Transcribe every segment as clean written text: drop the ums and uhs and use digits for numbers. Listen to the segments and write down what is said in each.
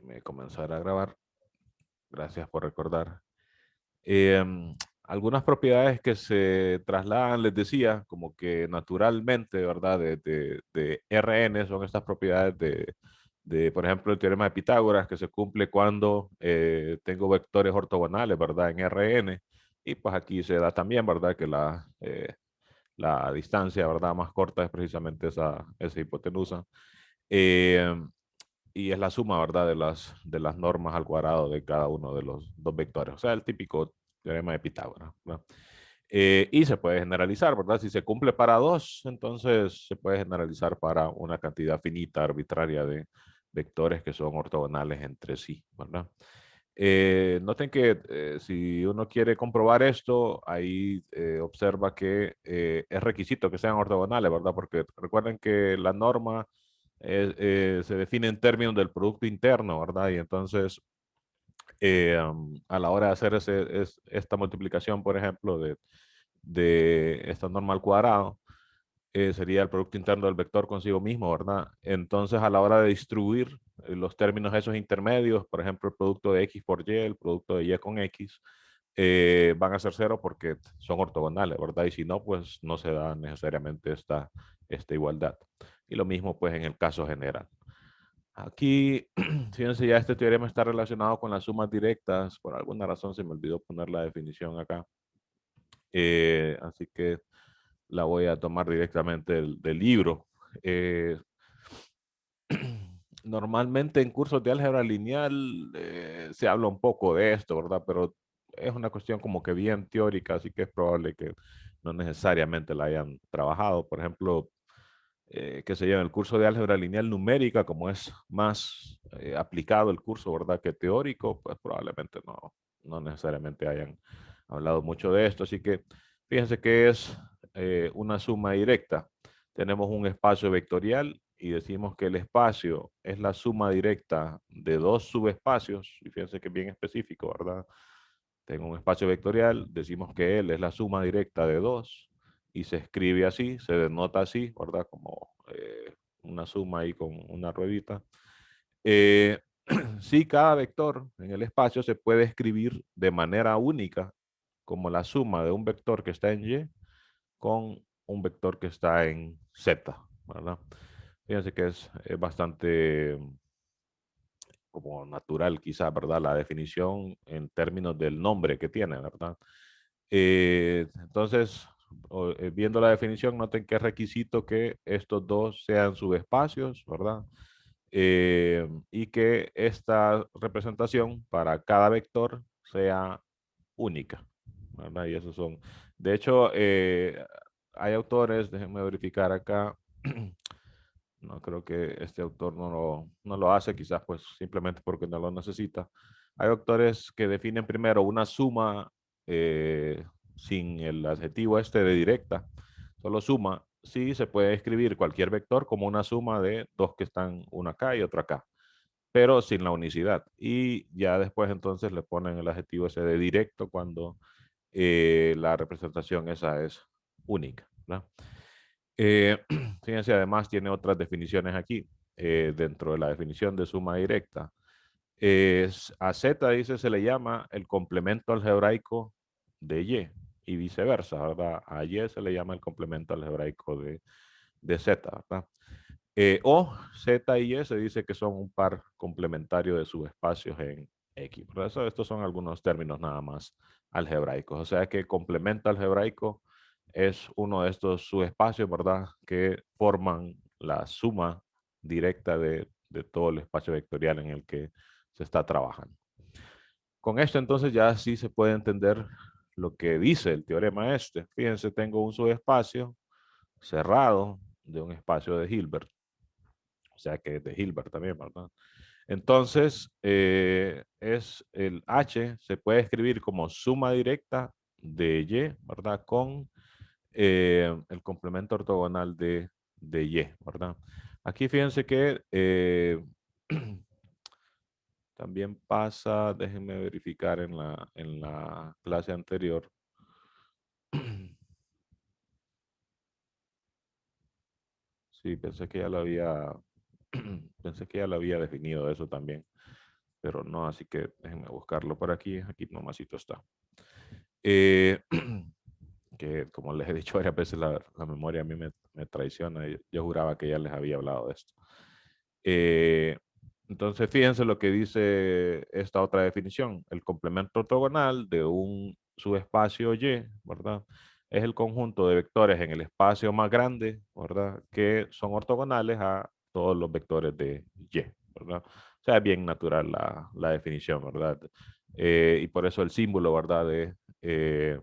Déjeme comenzar a grabar. Gracias por recordar. Em, Algunas propiedades que se trasladan, les decía, como que naturalmente, ¿verdad? De Rn son estas propiedades por ejemplo, el teorema de Pitágoras, que se cumple cuando tengo vectores ortogonales, ¿verdad? En Rn. Y pues aquí se da también, ¿verdad? Que la distancia, ¿verdad? Más corta es precisamente esa hipotenusa. Em, y es la suma, ¿verdad? De las normas al cuadrado de cada uno de los dos vectores. O sea, el típico teorema de Pitágoras, ¿verdad? Y se puede generalizar, ¿verdad? Si se cumple para dos, entonces se puede generalizar para una cantidad finita, arbitraria de vectores que son ortogonales entre sí, ¿verdad? Noten que si uno quiere comprobar esto, ahí observa que es requisito que sean ortogonales, ¿verdad? Porque recuerden que la norma se define en términos del producto interno, ¿verdad? Y entonces, a la hora de hacer esta multiplicación, por ejemplo, de esta norma al cuadrado, sería el producto interno del vector consigo mismo, ¿verdad? Entonces, a la hora de distribuir los términos esos intermedios, por ejemplo, el producto de x por y, el producto de y con x, van a ser cero porque son ortogonales, ¿verdad? Y si no, pues no se da necesariamente esta igualdad. Y lo mismo, pues, en el caso general. Aquí, fíjense, ya este teorema está relacionado con las sumas directas. Por alguna razón se me olvidó poner la definición acá. Así que la voy a tomar directamente del libro. Eh, Normalmente en cursos de álgebra lineal se habla un poco de esto, ¿verdad? Pero es una cuestión como que bien teórica, así que es probable que no necesariamente la hayan trabajado. Por ejemplo, qué sé yo, en el curso de álgebra lineal numérica, como es más aplicado el curso, ¿verdad? Que teórico, pues probablemente no necesariamente hayan hablado mucho de esto. Así que fíjense que es una suma directa. Tenemos un espacio vectorial y decimos que el espacio es la suma directa de dos subespacios. Y fíjense que es bien específico, ¿verdad? Tengo un espacio vectorial, decimos que L es la suma directa de dos y se escribe así, se denota así, ¿verdad? Como una suma ahí con una ruedita. Eh, sí, cada vector en el espacio se puede escribir de manera única como la suma de un vector que está en Y con un vector que está en Z, ¿verdad? Fíjense que es bastante como natural quizás, ¿verdad? La definición en términos del nombre que tiene, ¿verdad? Entonces, viendo la definición, noten que es requisito que estos dos sean subespacios, ¿verdad? Y que esta representación para cada vector sea única, ¿verdad? Y esos son. De hecho, hay autores, déjenme verificar acá. No creo que este autor no lo hace, quizás pues simplemente porque no lo necesita. Hay autores que definen primero una suma eh, sin el adjetivo este de directa, solo suma. Sí, se puede escribir cualquier vector como una suma de dos que están uno acá y otro acá, pero sin la unicidad. Y ya después entonces le ponen el adjetivo ese de directo cuando la representación esa es única, ¿verdad? Eh, Fíjense, además tiene otras definiciones aquí, dentro de la definición de suma directa. A Z, dice, se le llama el complemento algebraico de Y viceversa, ¿verdad? A Y se le llama el complemento algebraico de Z, ¿verdad? O Z y Y se dice que son un par complementario de subespacios en X. Por eso estos son algunos términos nada más algebraicos. O sea que complemento algebraico es uno de estos subespacios, ¿verdad? Que forman la suma directa de todo el espacio vectorial en el que se está trabajando. Con esto entonces ya sí se puede entender lo que dice el teorema este. Fíjense, tengo un subespacio cerrado de un espacio de Hilbert. O sea que es de Hilbert también, ¿verdad? Entonces, es el H, se puede escribir como suma directa de Y, ¿verdad? Con el complemento ortogonal de Y, ¿verdad? Aquí fíjense que también pasa, déjenme verificar en la clase anterior. Sí, pensé que ya lo había, pensé que ya lo había definido eso también. pero no, así que déjenme buscarlo por aquí. Aquí nomasito está. Eh, que como les he dicho varias veces, la memoria a mí me traiciona. Yo juraba que ya les había hablado de esto. Eh, entonces, fíjense lo que dice esta otra definición. El complemento ortogonal de un subespacio Y, ¿verdad? Es el conjunto de vectores en el espacio más grande, ¿verdad? Que son ortogonales a todos los vectores de Y, ¿verdad? O sea, es bien natural la definición, ¿verdad? Y por eso el símbolo, ¿verdad? De,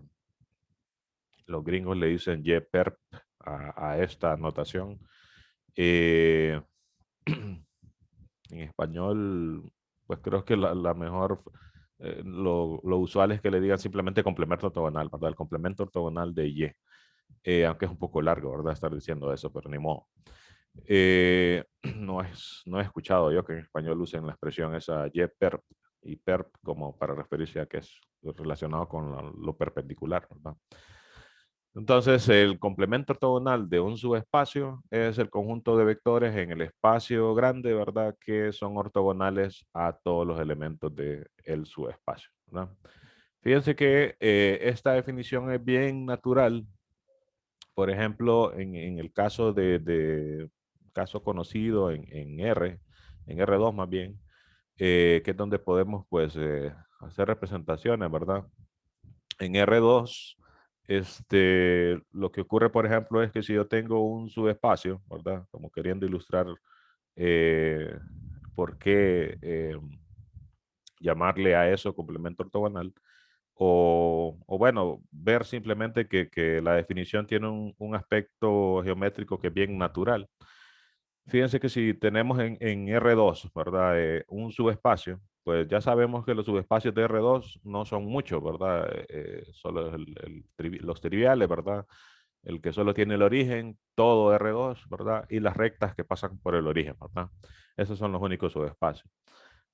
los gringos le dicen YPERP a esta notación. Eh, en español, pues creo que la mejor, lo usual es que le digan simplemente complemento ortogonal, ¿verdad? El complemento ortogonal de Y. Aunque es un poco largo, ¿verdad? Estar diciendo eso, pero ni modo. No he escuchado yo que en español usen la expresión esa YPERP y PERP como para referirse a que es relacionado con lo perpendicular, ¿verdad? Entonces, el complemento ortogonal de un subespacio es el conjunto de vectores en el espacio grande, ¿verdad? Que son ortogonales a todos los elementos del subespacio, ¿verdad? Fíjense que esta definición es bien natural. Por ejemplo, en el caso de caso conocido en R, en R2 más bien, que es donde podemos pues hacer representaciones, ¿verdad? En R2, lo que ocurre, por ejemplo, es que si yo tengo un subespacio, ¿verdad? Como queriendo ilustrar eh, por qué llamarle a eso complemento ortogonal, o bueno, ver simplemente que la definición tiene un aspecto geométrico que es bien natural. Fíjense que si tenemos en R2, ¿verdad? Un subespacio, pues ya sabemos que los subespacios de R2 no son muchos, ¿verdad? Solo los triviales, ¿verdad? El que solo tiene el origen, todo R2, ¿verdad? Y las rectas que pasan por el origen, ¿verdad? Esos son los únicos subespacios.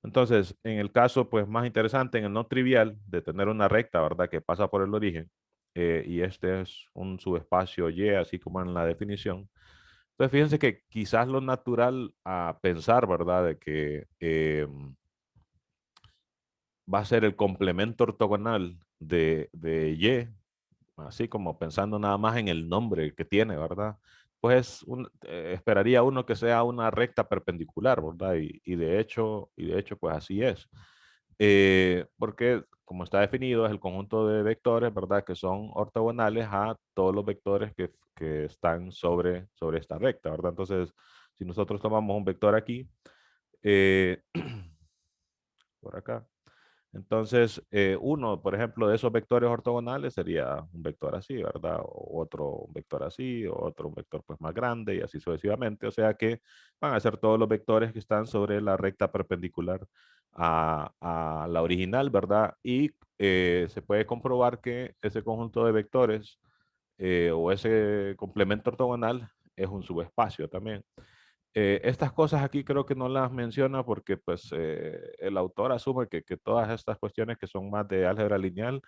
Entonces, en el caso, pues más interesante, en el no trivial, de tener una recta, ¿verdad? Que pasa por el origen, y este es un subespacio Y, así como en la definición. Entonces, fíjense que quizás lo natural a pensar, ¿verdad? De que va a ser el complemento ortogonal de Y, así como pensando nada más en el nombre que tiene, ¿verdad? Pues esperaría uno que sea una recta perpendicular, ¿verdad? Y de hecho, pues así es. Porque, como está definido, es el conjunto de vectores, ¿verdad? Que son ortogonales a todos los vectores que están sobre esta recta, ¿verdad? Entonces, si nosotros tomamos un vector aquí, eh, por acá, entonces, uno, por ejemplo, de esos vectores ortogonales sería un vector así, ¿verdad? O otro un vector así, o otro un vector pues más grande y así sucesivamente. O sea que van a ser todos los vectores que están sobre la recta perpendicular a la original, ¿verdad? Y se puede comprobar que ese conjunto de vectores o ese complemento ortogonal es un subespacio también. Estas cosas aquí creo que no las menciona porque pues el autor asume que todas estas cuestiones que son más de álgebra lineal,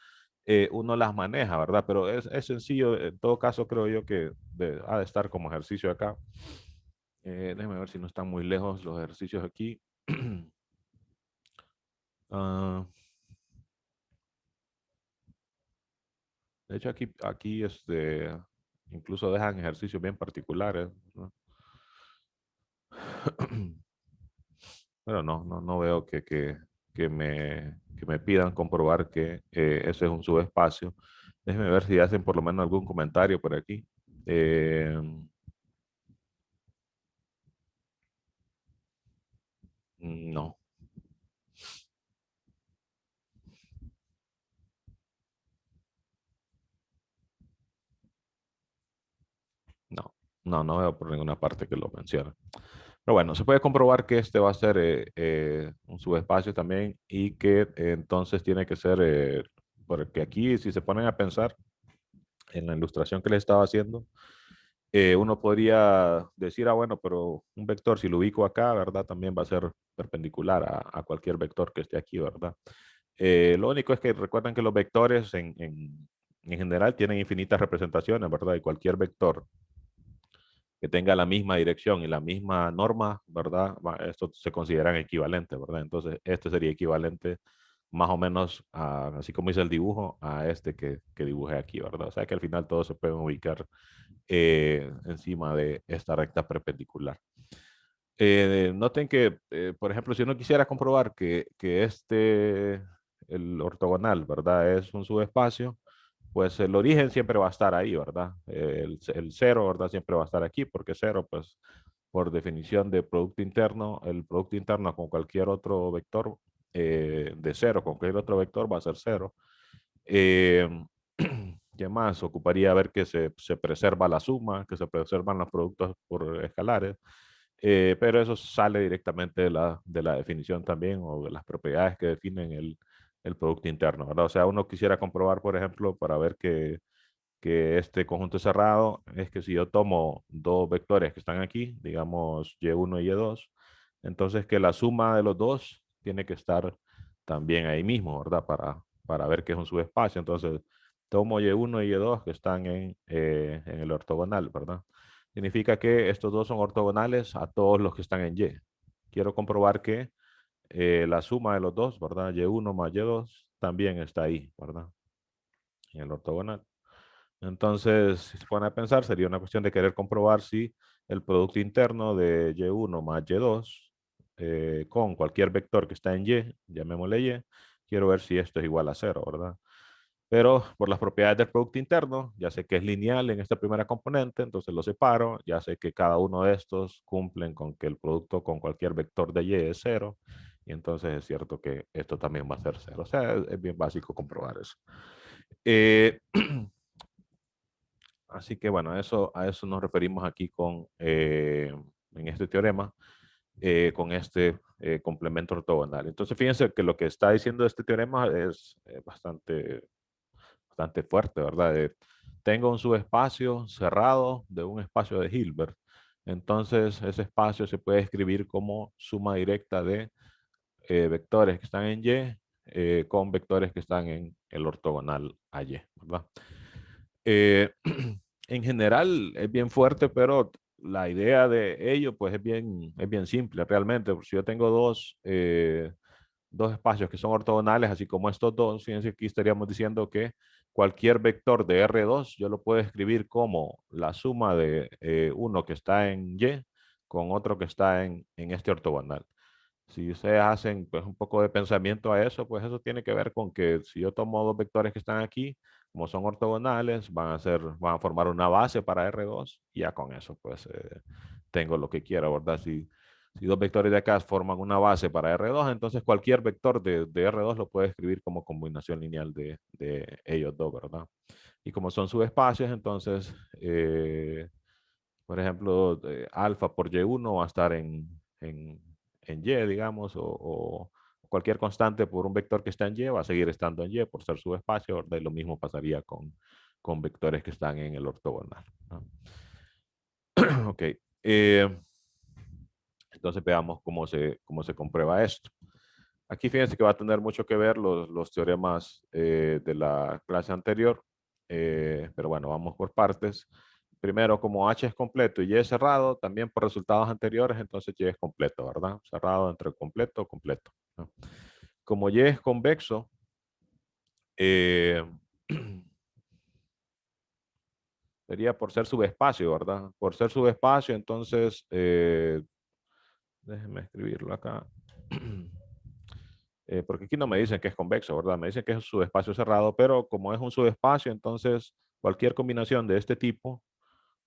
uno las maneja, ¿verdad? Pero es sencillo, en todo caso creo yo que ha de estar como ejercicio acá. Déjeme ver si no están muy lejos los ejercicios aquí. Ah, de hecho aquí incluso dejan ejercicios bien particulares, ¿no? Pero no veo que me pidan comprobar que ese es un subespacio. Déjenme ver si hacen por lo menos algún comentario por aquí. Eh, no, no, no veo por ninguna parte que lo mencione. Pero bueno, se puede comprobar que este va a ser un subespacio también y que entonces tiene que ser, porque aquí si se ponen a pensar en la ilustración que les estaba haciendo, uno podría decir, bueno, pero un vector, si lo ubico acá, ¿verdad? También va a ser perpendicular a cualquier vector que esté aquí, ¿verdad? Lo único es que recuerden que los vectores en general tienen infinitas representaciones, ¿verdad? Y cualquier vector que tenga la misma dirección y la misma norma, ¿verdad? Estos se consideran equivalentes, ¿verdad? Entonces, este sería equivalente más o menos, así como hice el dibujo, a este que dibujé aquí, ¿verdad? O sea que al final todos se pueden ubicar encima de esta recta perpendicular. Noten que, por ejemplo, si uno quisiera comprobar que el ortogonal, ¿verdad? Es un subespacio, pues el origen siempre va a estar ahí, ¿verdad? El cero, ¿verdad? Siempre va a estar aquí, porque cero, pues, por definición de producto interno, el producto interno con cualquier otro vector de cero, con cualquier otro vector va a ser cero. Eh, ¿Qué más? Ocuparía ver que se preserva la suma, que se preservan los productos por escalares. Pero eso sale directamente de la definición también o de las propiedades que definen el producto interno, ¿verdad? O sea, uno quisiera comprobar, por ejemplo, para ver que este conjunto es cerrado, es que si yo tomo dos vectores que están aquí, digamos y1 y y2, entonces que la suma de los dos tiene que estar también ahí mismo, ¿verdad? Para ver que es un subespacio. Entonces, tomo y1 y y2 que están en el ortogonal, ¿verdad? Significa que estos dos son ortogonales a todos los que están en Y. Quiero comprobar que la suma de los dos, ¿verdad? Y1 más Y2 también está ahí, ¿verdad? En el ortogonal. Entonces, si se pone a pensar, sería una cuestión de querer comprobar si el producto interno de y1 más y2 con cualquier vector que está en y, llamémosle y, quiero ver si esto es igual a cero, ¿verdad? Pero por las propiedades del producto interno, ya sé que es lineal en esta primera componente, entonces lo separo, ya sé que cada uno de estos cumplen con que el producto con cualquier vector de y es cero, y entonces es cierto que esto también va a ser cero. O sea, es bien básico comprobar eso. Eh, Así que bueno, a eso nos referimos aquí en este teorema, con este complemento ortogonal. Entonces fíjense que lo que está diciendo este teorema es bastante fuerte, ¿verdad? Tengo un subespacio cerrado de un espacio de Hilbert. Entonces ese espacio se puede escribir como suma directa de vectores que están en Y con vectores que están en el ortogonal a Y, ¿verdad? Eh, en general es bien fuerte, pero la idea de ello pues es bien simple realmente. Si yo tengo dos espacios que son ortogonales, así como estos dos, fíjense que aquí estaríamos diciendo que cualquier vector de R2 yo lo puedo escribir como la suma de uno que está en Y con otro que está en este ortogonal. Si ustedes hacen pues un poco de pensamiento a eso, pues eso tiene que ver con que si yo tomo dos vectores que están aquí, como son ortogonales, van a formar una base para R2 y ya con eso pues tengo lo que quiero, ¿verdad? Si dos vectores de acá forman una base para R2, entonces cualquier vector de R2 lo puede escribir como combinación lineal de ellos dos, ¿verdad? Y como son subespacios, entonces, por ejemplo, alfa por Y1 va a estar en Y, digamos, o cualquier constante por un vector que está en Y va a seguir estando en Y por ser subespacio, ¿verdad? Y lo mismo pasaría con vectores que están en el ortogonal, ¿no? Ok. Entonces veamos cómo se comprueba esto. Aquí fíjense que va a tener mucho que ver los teoremas de la clase anterior, pero bueno, vamos por partes. Primero, como H es completo y Y es cerrado, también por resultados anteriores, entonces Y es completo, ¿verdad? Cerrado entre completo, completo, ¿no? Como Y es convexo, eh, sería por ser subespacio, ¿verdad? Por ser subespacio, entonces, déjenme escribirlo acá. Porque aquí no me dicen que es convexo, ¿verdad? Me dicen que es un subespacio cerrado, pero como es un subespacio, entonces cualquier combinación de este tipo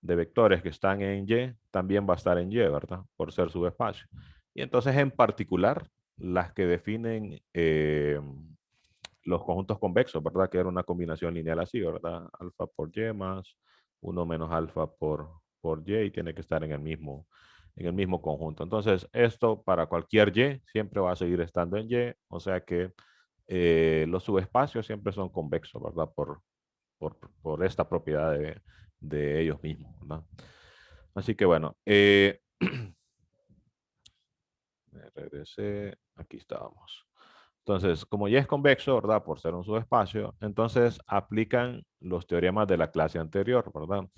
de vectores que están en Y también va a estar en Y, ¿verdad? Por ser subespacio. Y entonces en particular, las que definen los conjuntos convexos, ¿verdad? Que era una combinación lineal así, ¿verdad? Alfa por Y más 1 menos alfa por Y y tiene que estar en el mismo conjunto. Entonces, esto para cualquier Y siempre va a seguir estando en Y, o sea que los subespacios siempre son convexos, ¿verdad? Por esta propiedad de ellos mismos, ¿verdad? Así que bueno, regresé, aquí estábamos. Entonces, como ya es convexo, ¿verdad? Por ser un subespacio, entonces aplican los teoremas de la clase anterior, ¿verdad?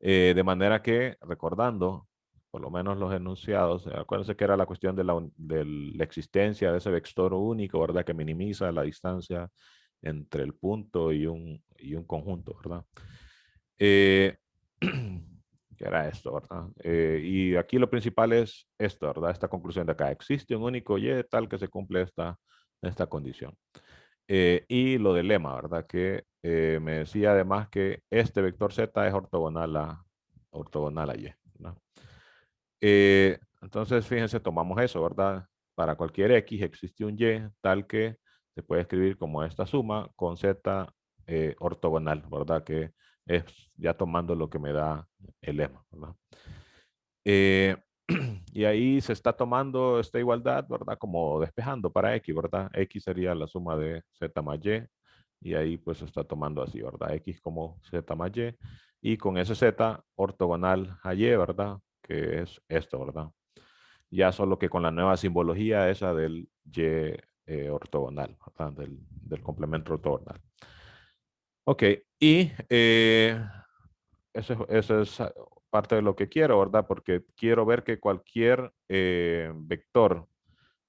De manera que, recordando, por lo menos los enunciados, acuérdense que era la cuestión de la existencia de ese vector único, ¿verdad? Que minimiza la distancia entre el punto y un conjunto, ¿verdad? Eh, ¿Qué era esto, verdad? Y aquí lo principal es esto, ¿verdad? Esta conclusión de acá. Existe un único y tal que se cumple esta condición. Y lo del lema, ¿verdad? Que me decía además que este vector z es ortogonal a y, ¿verdad? Entonces, fíjense, tomamos eso, ¿verdad? Para cualquier x existe un y tal que se puede escribir como esta suma con z ortogonal, ¿verdad? Que es ya tomando lo que me da el lema, ¿verdad? Eh, y ahí se está tomando esta igualdad, ¿verdad? Como despejando para x, ¿verdad? X sería la suma de z más y ahí pues se está tomando así, ¿verdad? X como z más y con ese z ortogonal a y, ¿verdad? Que es esto, ¿verdad? Ya solo que con la nueva simbología esa del y ortogonal, ¿verdad? Del complemento ortogonal. Ok, y eso es parte de lo que quiero, ¿verdad? Porque quiero ver que cualquier vector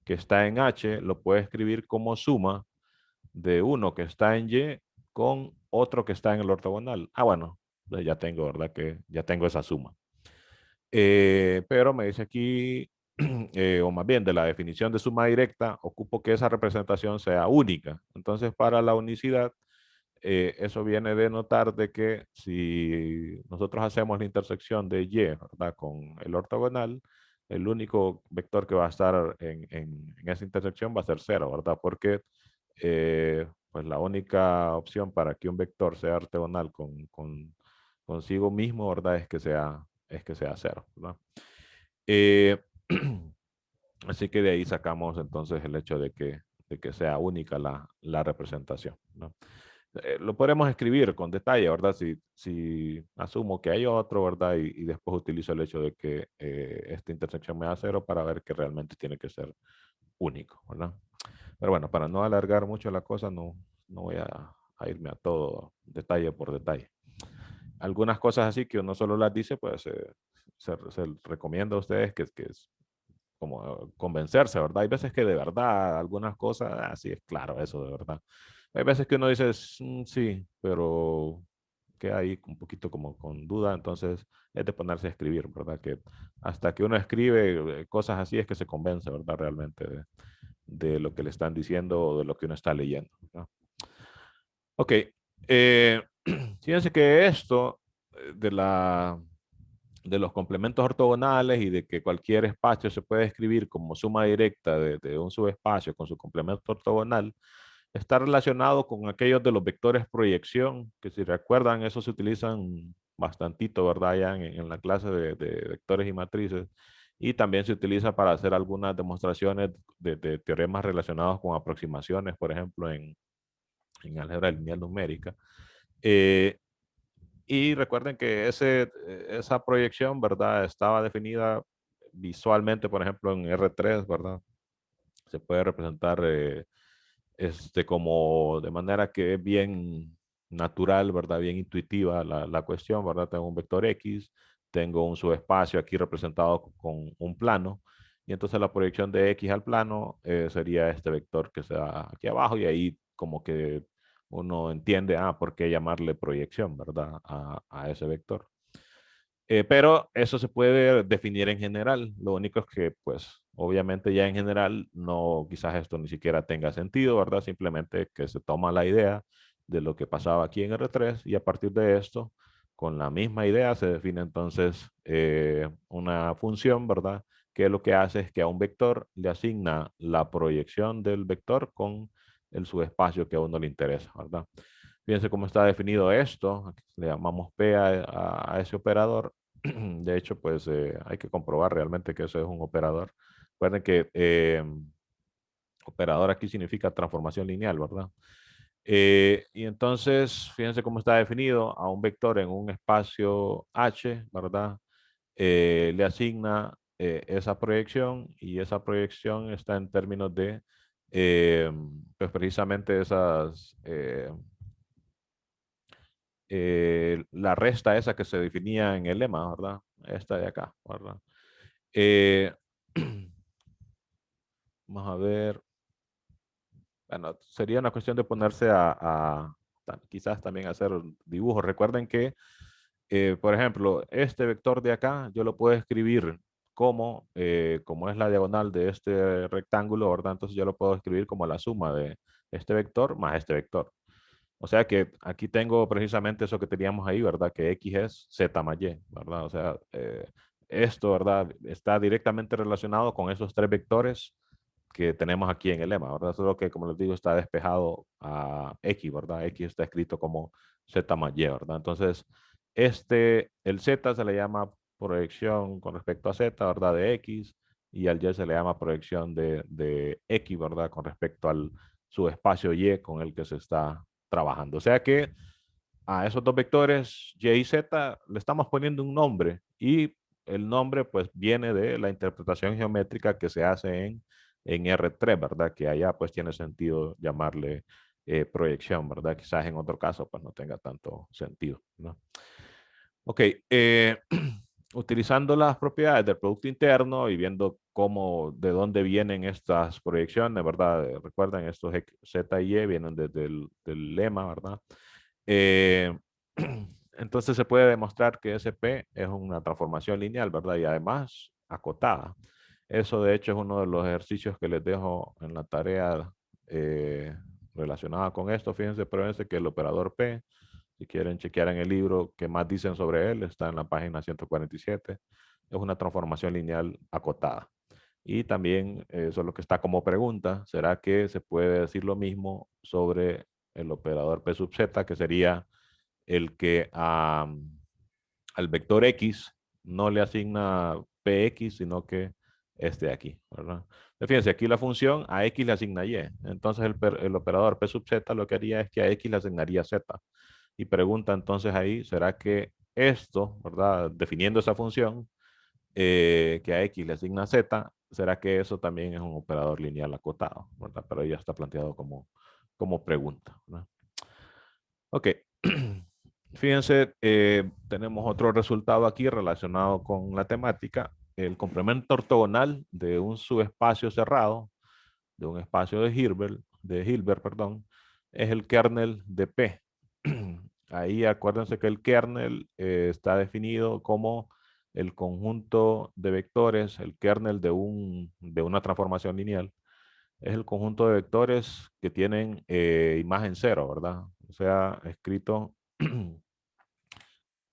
que está en H lo puede escribir como suma de uno que está en Y con otro que está en el ortogonal. Ah, bueno, ya tengo, ¿verdad? Que ya tengo esa suma. Pero me dice aquí, o más bien de la definición de suma directa, ocupo que esa representación sea única. Entonces, para la unicidad, eso viene de notar de que si nosotros hacemos la intersección de y, ¿verdad? Con el ortogonal, el único vector que va a estar en esa intersección va a ser cero, ¿verdad? Porque pues la única opción para que un vector sea ortogonal consigo mismo, ¿verdad? Es que sea cero, ¿verdad? Eh, así que de ahí sacamos entonces el hecho de que sea única la representación, ¿no? Lo podremos escribir con detalle, ¿verdad? Si asumo que hay otro, ¿verdad? Y después utilizo el hecho de que esta intersección me da cero para ver que realmente tiene que ser único, ¿verdad? Pero bueno, para no alargar mucho la cosa, no voy a irme a todo detalle por detalle. Algunas cosas así que uno solo las dice, pues se recomienda a ustedes que es como convencerse, ¿verdad? Hay veces que de verdad algunas cosas, así es claro, eso de verdad. Hay veces que uno dice, sí, pero queda ahí un poquito como con duda, entonces es de ponerse a escribir, ¿verdad? Que hasta que uno escribe cosas así es que se convence, ¿verdad? Realmente de lo que le están diciendo o de lo que uno está leyendo, ¿verdad? Ok, fíjense que esto de de los complementos ortogonales y de que cualquier espacio se puede escribir como suma directa de un subespacio con su complemento ortogonal, está relacionado con aquellos de los vectores proyección, que si recuerdan, esos se utilizan bastantito, ¿verdad? Ya en la clase de vectores y matrices. Y también se utiliza para hacer algunas demostraciones de teoremas relacionados con aproximaciones, por ejemplo, en álgebra lineal numérica. Eh, y recuerden que esa proyección, ¿verdad? Estaba definida visualmente, por ejemplo, en R3, ¿verdad? Se puede representar como de manera que es bien natural, ¿verdad? Bien intuitiva la cuestión, ¿verdad? Tengo un vector X, tengo un subespacio aquí representado con un plano, y entonces la proyección de X al plano sería este vector que se da aquí abajo, y ahí como que uno entiende, por qué llamarle proyección, ¿verdad? A ese vector. Pero eso se puede definir en general. Lo único es que, pues, obviamente ya en general, no, quizás esto ni siquiera tenga sentido, ¿verdad? Simplemente que se toma la idea de lo que pasaba aquí en R3 y a partir de esto, con la misma idea, se define entonces una función, ¿verdad? Que lo que hace es que a un vector le asigna la proyección del vector con el subespacio que a uno le interesa, ¿verdad? Fíjense cómo está definido esto. Aquí le llamamos P a ese operador. De hecho, pues hay que comprobar realmente que eso es un operador. Recuerden que operador aquí significa transformación lineal, ¿verdad? Y entonces, fíjense cómo está definido a un vector en un espacio H, ¿verdad? Le asigna esa proyección y esa proyección está en términos de, pues precisamente esas la resta esa que se definía en el lema, ¿verdad? Esta de acá, ¿verdad? Eh, vamos a ver. Bueno, sería una cuestión de ponerse quizás también hacer dibujos. Recuerden que, por ejemplo, este vector de acá, yo lo puedo escribir como es la diagonal de este rectángulo, ¿verdad? Entonces yo lo puedo escribir como la suma de este vector más este vector. O sea que aquí tengo precisamente eso que teníamos ahí, ¿verdad? Que X es Z más Y, ¿verdad? O sea, esto, ¿verdad? Está directamente relacionado con esos tres vectores que tenemos aquí en el lema, ¿verdad? Solo que, como les digo, está despejado a X, ¿verdad? X está escrito como Z más Y, ¿verdad? Entonces, el Z se le llama proyección con respecto a Z, ¿verdad? De X, y al Y se le llama proyección de X, ¿verdad? Con respecto al subespacio Y con el que se está trabajando. O sea que a esos dos vectores, Y y Z, le estamos poniendo un nombre y el nombre pues viene de la interpretación geométrica que se hace en R3, ¿verdad? Que allá pues tiene sentido llamarle proyección, ¿verdad? Quizás en otro caso pues no tenga tanto sentido, ¿no? Ok, utilizando las propiedades del Producto Interno y viendo de dónde vienen estas proyecciones, ¿verdad? Recuerden, estos Z y Y vienen desde del lema, ¿verdad? Eh, entonces se puede demostrar que SP es una transformación lineal, ¿verdad? Y además acotada. Eso de hecho es uno de los ejercicios que les dejo en la tarea eh, relacionada con esto. Fíjense, pruébense que el operador P, si quieren chequear en el libro qué más dicen sobre él, está en la página 147. Es una transformación lineal acotada. Y también eso es lo que está como pregunta. ¿Será que se puede decir lo mismo sobre el operador P sub Z, que sería el que al vector X no le asigna Px, sino que este de aquí, ¿verdad? Fíjense, aquí la función a X le asigna Y. Entonces el operador P sub Z lo que haría es que a X le asignaría Z. Y pregunta entonces ahí, ¿será que esto, ¿verdad? Definiendo esa función, que a X le asigna Z, ¿será que eso también es un operador lineal acotado? ¿Verdad? Pero ya está planteado como pregunta, ¿verdad? Ok. Fíjense, tenemos otro resultado aquí relacionado con la temática. El complemento ortogonal de un subespacio cerrado, de un espacio de Hilbert, perdón, es el kernel de P. Ahí acuérdense que el kernel está definido como el conjunto de vectores, el kernel de una transformación lineal, es el conjunto de vectores que tienen imagen cero, ¿verdad? O sea, escrito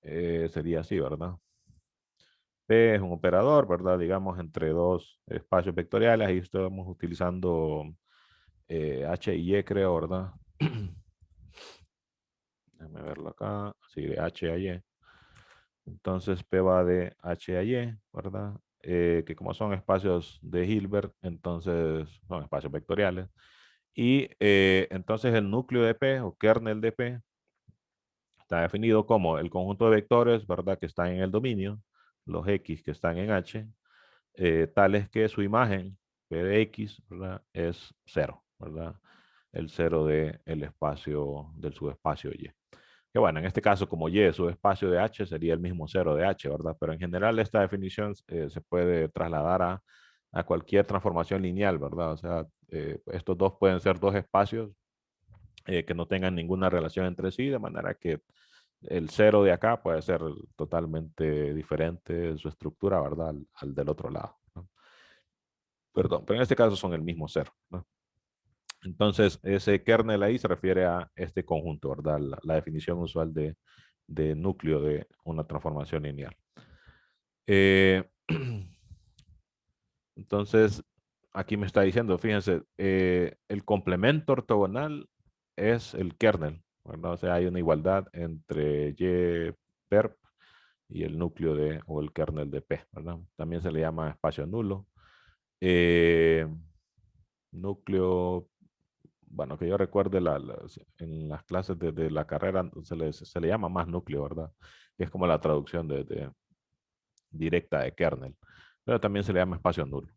sería así, ¿verdad? P es un operador, ¿verdad? Digamos, entre dos espacios vectoriales. Ahí estamos utilizando H y Y, creo, ¿verdad? Déjame verlo acá. Sí, de H a Y. Entonces, P va de H a Y, ¿verdad? Que como son espacios de Hilbert, entonces son espacios vectoriales. Y entonces el núcleo de P o kernel de P está definido como el conjunto de vectores, ¿verdad? Que están en el dominio, los X que están en H, tales que su imagen, P de X, ¿verdad? Es cero, ¿verdad? El cero del espacio, del subespacio Y. Que bueno, en este caso, como Y es subespacio de H, sería el mismo cero de H, ¿verdad? Pero en general esta definición se puede trasladar a cualquier transformación lineal, ¿verdad? O sea, estos dos pueden ser dos espacios que no tengan ninguna relación entre sí, de manera que el cero de acá puede ser totalmente diferente en su estructura, ¿verdad? Al del otro lado, ¿no? Perdón, pero en este caso son el mismo cero, ¿no? Entonces, ese kernel ahí se refiere a este conjunto, ¿verdad? La definición usual de núcleo de una transformación lineal. Eh, entonces, aquí me está diciendo, fíjense, el complemento ortogonal es el kernel, ¿verdad? O sea, hay una igualdad entre Y perp y el núcleo o el kernel de P, ¿verdad? También se le llama espacio nulo. Eh, núcleo, bueno, que yo recuerde en las clases de la carrera se le llama más núcleo, ¿verdad? Que es como la traducción directa de kernel, pero también se le llama espacio nulo.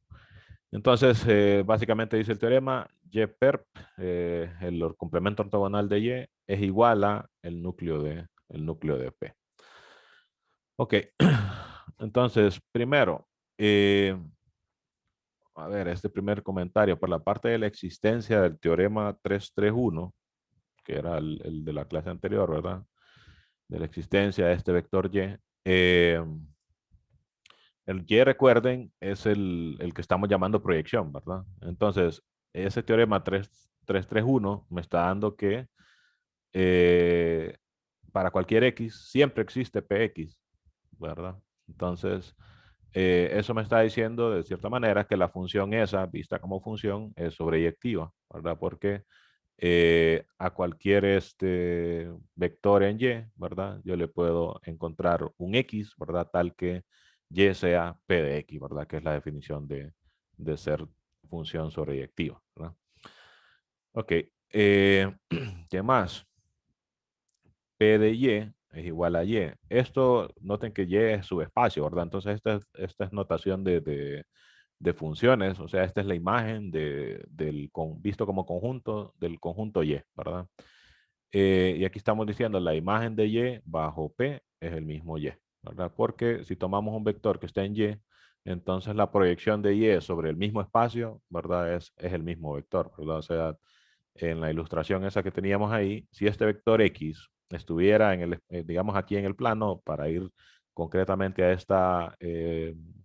Entonces, básicamente dice el teorema, Y perp, el complemento ortogonal de Y, es igual a el núcleo el núcleo de P. Ok, entonces, primero, a ver, este primer comentario, por la parte de la existencia del teorema 331, que era el de la clase anterior, ¿verdad? De la existencia de este vector Y. El Y, recuerden, es el que estamos llamando proyección, ¿verdad? Entonces, ese teorema 331 me está dando que eh, para cualquier X siempre existe PX, ¿verdad? Entonces, eso me está diciendo de cierta manera que la función esa, vista como función, es sobreyectiva, ¿verdad? Porque a cualquier vector en Y, ¿verdad? Yo le puedo encontrar un X, ¿verdad? Tal que Y sea P de X, ¿verdad? Que es la definición de ser función sobreyectiva, ¿verdad? Ok, ¿qué más? P de Y es igual a Y. Esto, noten que Y es subespacio, ¿verdad? Entonces, esta es notación de funciones, o sea, esta es la imagen visto como conjunto del conjunto Y, ¿verdad? Y aquí estamos diciendo la imagen de Y bajo P es el mismo Y, ¿verdad? Porque si tomamos un vector que está en Y, entonces la proyección de Y sobre el mismo espacio, ¿verdad? Es el mismo vector, ¿verdad? O sea, en la ilustración esa que teníamos ahí, si este vector X estuviera digamos aquí en el plano, para ir concretamente a esta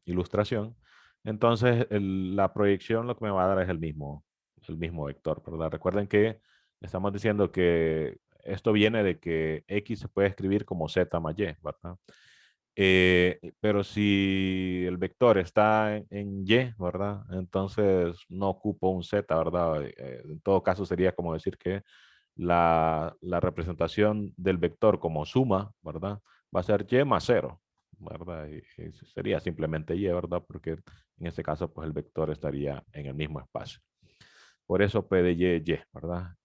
ilustración, entonces la proyección lo que me va a dar es el mismo vector, ¿verdad? Recuerden que estamos diciendo que esto viene de que X se puede escribir como Z más Y, ¿verdad? Pero si el vector está en Y, ¿verdad? Entonces no ocupo un Z, ¿verdad? En todo caso sería como decir que la representación del vector como suma, ¿verdad? Va a ser Y más cero, ¿verdad? Y sería simplemente Y, ¿verdad? Porque en este caso, pues el vector estaría en el mismo espacio. Por eso P de Y, ¿verdad?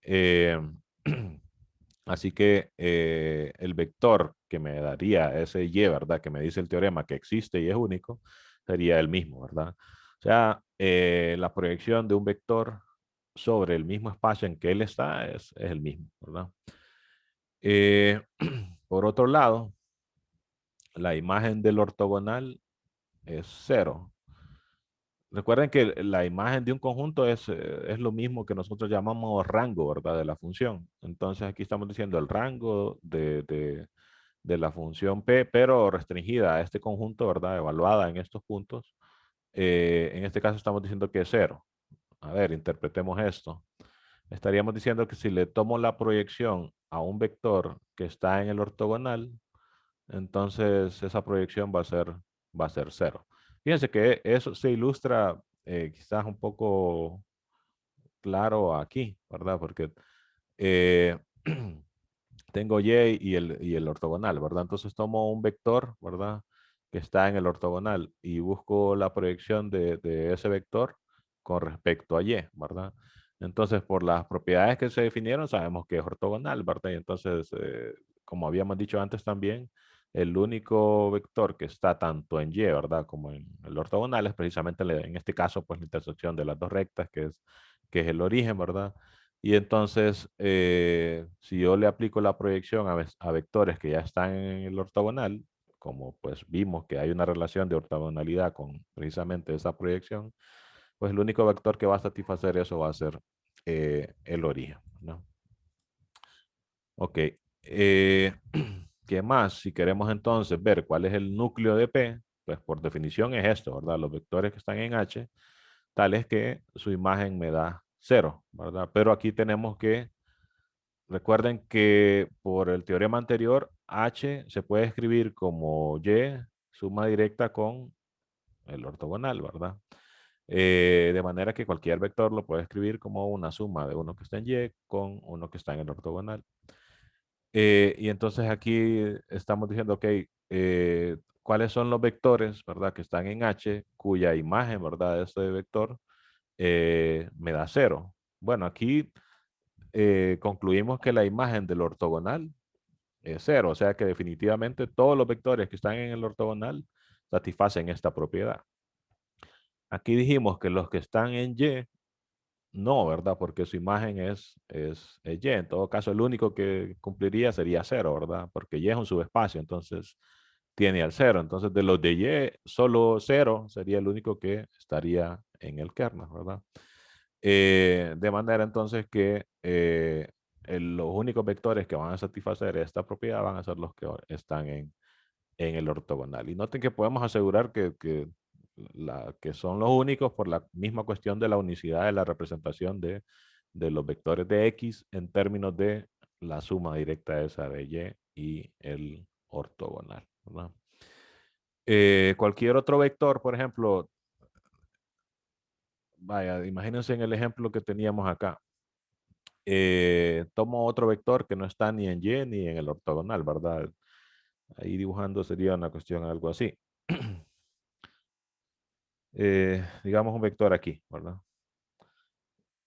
Así que el vector que me daría ese Y, ¿verdad? Que me dice el teorema que existe y es único, sería el mismo, ¿verdad? O sea, la proyección de un vector sobre el mismo espacio en que él está es el mismo, ¿verdad? Eh, por otro lado, la imagen del ortogonal es cero. Recuerden que la imagen de un conjunto es lo mismo que nosotros llamamos rango, ¿verdad? De la función. Entonces aquí estamos diciendo el rango de la función P, pero restringida a este conjunto, ¿verdad? Evaluada en estos puntos. En este caso estamos diciendo que es cero. A ver, interpretemos esto. Estaríamos diciendo que si le tomo la proyección a un vector que está en el ortogonal, entonces esa proyección va a ser cero. Fíjense que eso se ilustra quizás un poco claro aquí, ¿verdad? Porque eh, tengo Y y el ortogonal, ¿verdad? Entonces tomo un vector, ¿verdad? Que está en el ortogonal y busco la proyección de ese vector con respecto a Y, ¿verdad? Entonces, por las propiedades que se definieron, sabemos que es ortogonal, ¿verdad? Y entonces, como habíamos dicho antes también, el único vector que está tanto en Y, ¿verdad? Como en el ortogonal es precisamente, en este caso, pues la intersección de las dos rectas, que es el origen, ¿verdad? Y entonces, si yo le aplico la proyección a vectores que ya están en el ortogonal, como pues vimos que hay una relación de ortogonalidad con precisamente esa proyección, pues el único vector que va a satisfacer eso va a ser el origen, ¿no? Ok. ¿Qué más? Si queremos entonces ver cuál es el núcleo de P, pues por definición es esto, ¿verdad? Los vectores que están en H, tales que su imagen me da cero, ¿verdad? Pero aquí tenemos que, recuerden que por el teorema anterior, H se puede escribir como Y suma directa con el ortogonal, ¿verdad? De manera que cualquier vector lo puede escribir como una suma de uno que está en Y con uno que está en el ortogonal. Y entonces aquí estamos diciendo, ok, ¿cuáles son los vectores, verdad, que están en H, cuya imagen, verdad, de este vector me da cero? Bueno, aquí concluimos que la imagen del ortogonal es cero, o sea que definitivamente todos los vectores que están en el ortogonal satisfacen esta propiedad. Aquí dijimos que los que están en Y No, ¿verdad? Porque su imagen es Y. En todo caso, el único que cumpliría sería cero, ¿verdad? Porque Y es un subespacio, entonces tiene al cero. Entonces, de los de Y, solo cero sería el único que estaría en el kernel, ¿verdad? De manera entonces que los únicos vectores que van a satisfacer esta propiedad van a ser los que están en el ortogonal. Y noten que podemos asegurar que son los únicos por la misma cuestión de la unicidad de la representación de los vectores de X en términos de la suma directa esa de Y y el ortogonal, ¿verdad? Cualquier otro vector, por ejemplo, vaya, imagínense en el ejemplo que teníamos acá. Tomo otro vector que no está ni en Y ni en el ortogonal, ¿verdad? Ahí dibujando sería una cuestión algo así. Digamos un vector aquí, ¿verdad?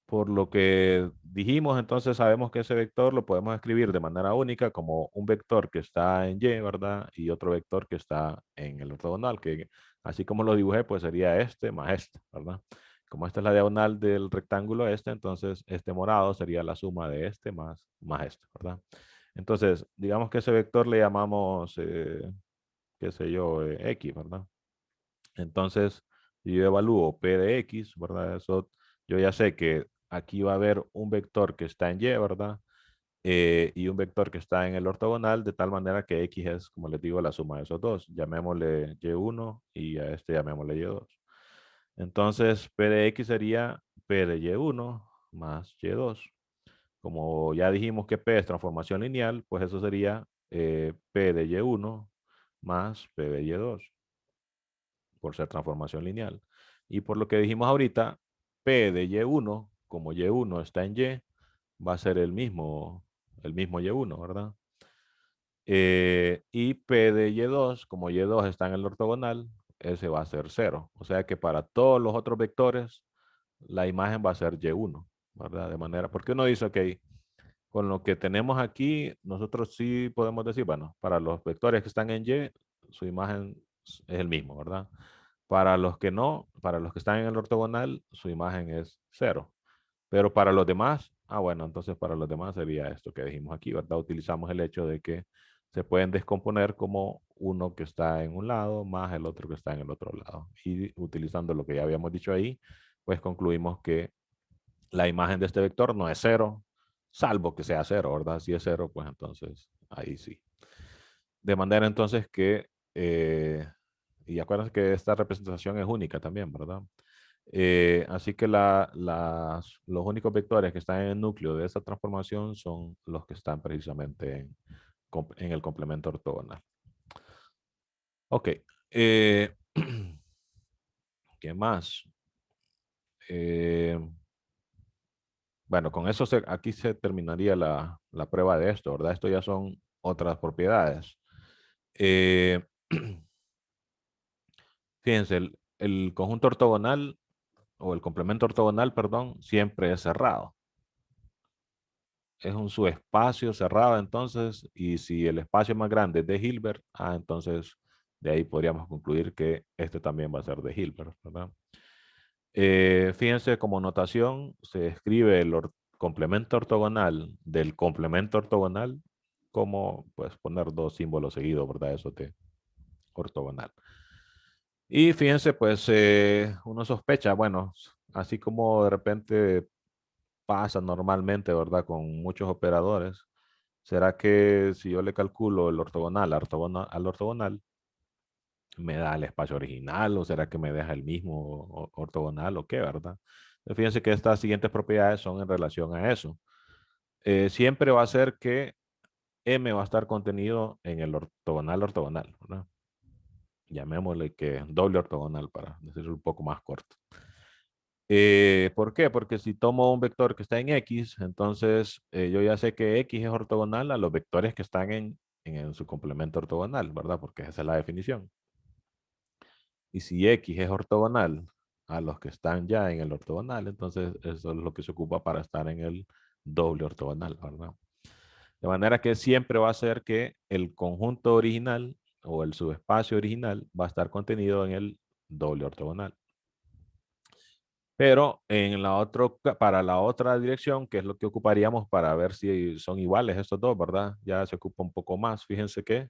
Por lo que dijimos, entonces sabemos que ese vector lo podemos escribir de manera única como un vector que está en Y, ¿verdad? Y otro vector que está en el ortogonal, que así como lo dibujé, pues sería este más este, ¿verdad? Como esta es la diagonal del rectángulo este, entonces este morado sería la suma de este más este, ¿verdad? Entonces, digamos que ese vector le llamamos, qué sé yo, X, ¿verdad? Entonces, si yo evalúo P de X, ¿verdad? Eso, yo ya sé que aquí va a haber un vector que está en Y, ¿verdad? Y un vector que está en el ortogonal, de tal manera que X es, como les digo, la suma de esos dos. Llamémosle Y1 y a este llamémosle Y2. Entonces, P de X sería P de Y1 más Y2. Como ya dijimos que P es transformación lineal, pues eso sería P de Y1 más P de Y2 por ser transformación lineal. Y por lo que dijimos ahorita, P de Y1, como Y1 está en Y, va a ser el mismo Y1, ¿verdad? Y P de Y2, como Y2 está en el ortogonal, ese va a ser cero. O sea que para todos los otros vectores, la imagen va a ser Y1, ¿verdad? De manera, porque uno dice, ok, con lo que tenemos aquí, nosotros sí podemos decir, bueno, para los vectores que están en Y, su imagen es el mismo, ¿verdad? Para los que no, para los que están en el ortogonal, su imagen es cero. Pero para los demás, bueno, entonces para los demás sería esto que dijimos aquí, ¿verdad? Utilizamos el hecho de que se pueden descomponer como uno que está en un lado más el otro que está en el otro lado. Y utilizando lo que ya habíamos dicho ahí, pues concluimos que la imagen de este vector no es cero, salvo que sea cero, ¿verdad? Si es cero, pues entonces ahí sí. De manera entonces que, y acuérdense que esta representación es única también, ¿verdad? Así que los únicos vectores que están en el núcleo de esta transformación son los que están precisamente en el complemento ortogonal. Ok. eh, ¿Qué más? Eh, bueno, con eso aquí se terminaría la prueba de esto, ¿verdad? Esto ya son otras propiedades. Eh, Fíjense, el conjunto ortogonal o el complemento ortogonal, perdón, siempre es cerrado. Es un subespacio cerrado entonces, y si el espacio más grande es de Hilbert, entonces de ahí podríamos concluir que este también va a ser de Hilbert, ¿verdad? Fíjense, como notación se escribe el complemento ortogonal del complemento ortogonal como pues poner dos símbolos seguidos, ¿verdad? Eso de ortogonal. Y fíjense, pues uno sospecha, bueno, así como de repente pasa normalmente, ¿verdad? Con muchos operadores. ¿Será que si yo le calculo el ortogonal, al ortogonal, me da el espacio original o será que me deja el mismo ortogonal o qué, ¿verdad? Fíjense que estas siguientes propiedades son en relación a eso. Siempre va a ser que M va a estar contenido en el ortogonal, ¿verdad? Llamémosle que doble ortogonal para decirlo un poco más corto. ¿Por qué? Porque si tomo un vector que está en X, entonces yo ya sé que X es ortogonal a los vectores que están en su complemento ortogonal, ¿verdad? Porque esa es la definición. Y si X es ortogonal a los que están ya en el ortogonal, entonces eso es lo que se ocupa para estar en el doble ortogonal, ¿verdad? De manera que siempre va a ser que el conjunto original o el subespacio original va a estar contenido en el doble ortogonal. Pero para la otra dirección, que es lo que ocuparíamos para ver si son iguales estos dos, ¿verdad? Ya se ocupa un poco más. Fíjense que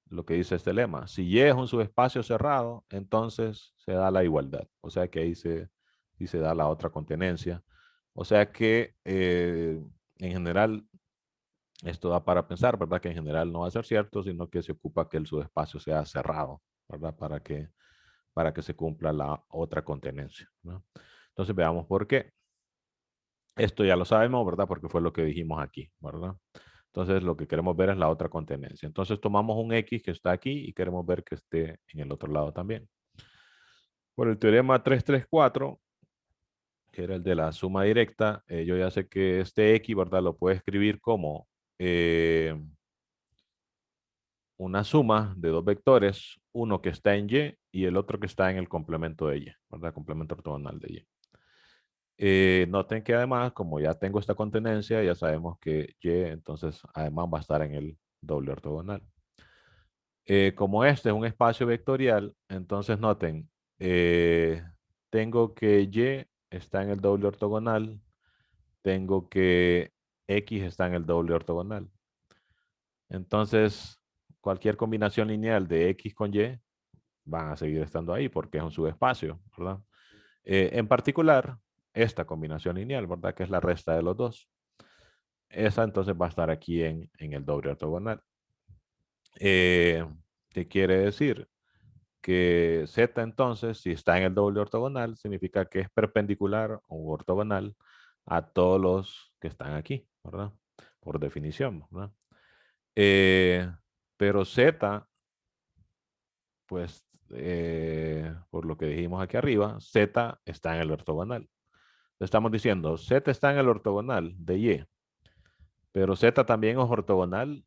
lo que dice este lema, si Y es un subespacio cerrado, entonces se da la igualdad. O sea que ahí sí se da la otra contenencia. O sea que en general esto da para pensar, ¿verdad? Que en general no va a ser cierto, sino que se ocupa que el subespacio sea cerrado, ¿verdad? Para que se cumpla la otra contenencia, ¿no? Entonces veamos por qué. Esto ya lo sabemos, ¿verdad? Porque fue lo que dijimos aquí, ¿verdad? Entonces lo que queremos ver es la otra contenencia. Entonces tomamos un X que está aquí y queremos ver que esté en el otro lado también. Por el teorema 334, que era el de la suma directa, yo ya sé que este X, ¿verdad? Lo puedo escribir como una suma de dos vectores, uno que está en Y y el otro que está en el complemento de Y, ¿verdad? Complemento ortogonal de Y. Noten que además, como ya tengo esta contenencia, ya sabemos que Y entonces además va a estar en el doble ortogonal. Como este es un espacio vectorial, entonces noten, eh, tengo que Y está en el doble ortogonal, tengo que X está en el doble ortogonal. Entonces, cualquier combinación lineal de X con Y van a seguir estando ahí porque es un subespacio, ¿verdad? En particular, esta combinación lineal, ¿verdad? Que es la resta de los dos. Esa entonces va a estar aquí en el doble ortogonal. ¿Qué quiere decir? Que Z entonces, si está en el doble ortogonal, significa que es perpendicular o ortogonal a todos los que están aquí, ¿verdad? Por definición, ¿verdad? Eh, pero Z, pues, por lo que dijimos aquí arriba, Z está en el ortogonal. Estamos diciendo, Z está en el ortogonal de Y, pero Z también es ortogonal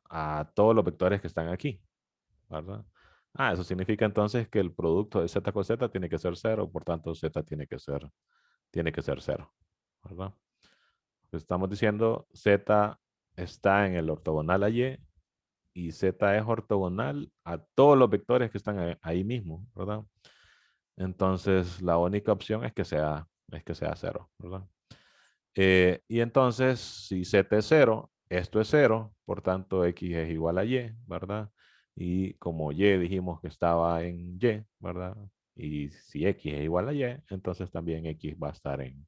a todos los vectores que están aquí, ¿verdad? Eso significa entonces que el producto de Z con Z tiene que ser cero, por tanto Z tiene que ser cero, ¿verdad? Estamos diciendo Z está en el ortogonal a y Z es ortogonal a todos los vectores que están ahí mismo, ¿verdad? Entonces la única opción es que sea cero, ¿verdad? Y entonces, si Z es cero, esto es cero, por tanto X es igual a Y, ¿verdad? Y como Y dijimos que estaba en Y, ¿verdad? Y si X es igual a Y, entonces también X va a estar en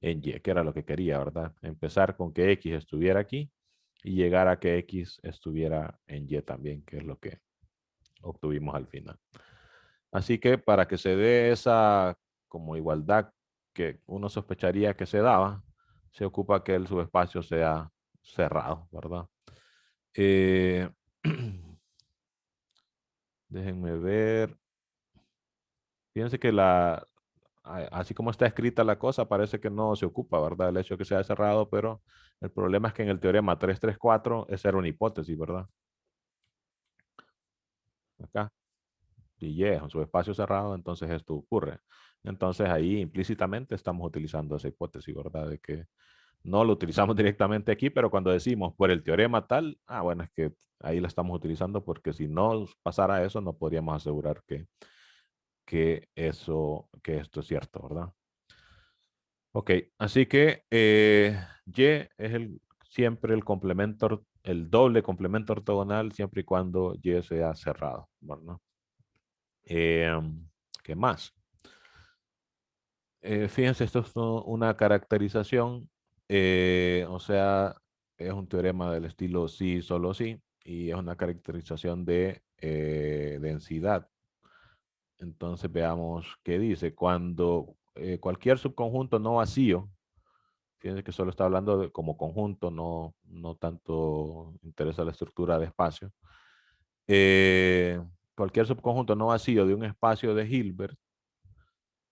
Y, que era lo que quería, ¿verdad? Empezar con que X estuviera aquí y llegar a que X estuviera en Y también, que es lo que obtuvimos al final. Así que para que se dé esa como igualdad que uno sospecharía que se daba, se ocupa que el subespacio sea cerrado, ¿verdad? Eh, déjenme ver. Fíjense que así como está escrita la cosa, parece que no se ocupa, ¿verdad? El hecho de que sea cerrado, pero el problema es que en el teorema 334 esa era una hipótesis, ¿verdad? Acá. Y es un subespacio cerrado, entonces esto ocurre. Entonces ahí implícitamente estamos utilizando esa hipótesis, ¿verdad? De que no lo utilizamos directamente aquí, pero cuando decimos por el teorema tal, bueno, es que ahí la estamos utilizando porque si no pasara eso, no podríamos asegurar que esto es cierto, ¿verdad? Ok, así que Y es siempre el complemento, el doble complemento ortogonal siempre y cuando Y sea cerrado, ¿verdad? ¿Qué más? Fíjense, esto es una caracterización, o sea, es un teorema del estilo sí, solo sí, y es una caracterización de densidad. Entonces veamos qué dice. Cuando cualquier subconjunto no vacío, fíjense que solo está hablando como conjunto, no tanto interesa la estructura de espacio. Eh, Cualquier subconjunto no vacío de un espacio de Hilbert,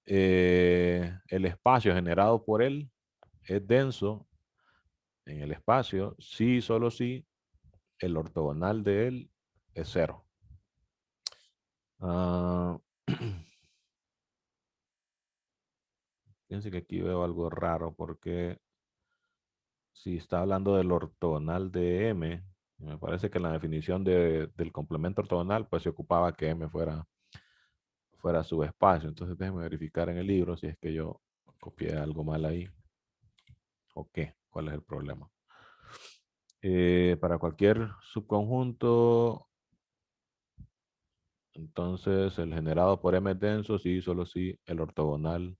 el espacio generado por él es denso en el espacio si, solo si el ortogonal de él es cero. Ah, fíjense que aquí veo algo raro porque si está hablando del ortogonal de M, me parece que en la definición del complemento ortogonal pues se ocupaba que M fuera fuera subespacio. Entonces déjenme verificar en el libro si es que yo copié algo mal ahí o qué, cuál es el problema. Para cualquier subconjunto, entonces el generado por M es denso, sí, solo si el ortogonal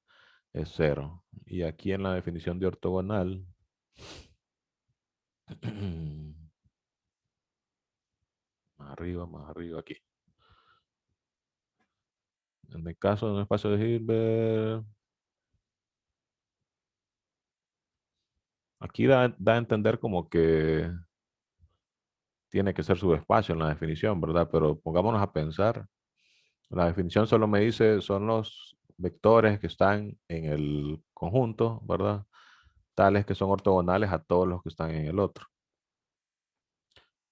es cero. Y aquí en la definición de ortogonal, más arriba, aquí. En el caso de un espacio de Hilbert, aquí da a entender como que tiene que ser subespacio en la definición, ¿verdad? Pero pongámonos a pensar. La definición solo me dice son los vectores que están en el conjunto, ¿verdad? Tales que son ortogonales a todos los que están en el otro.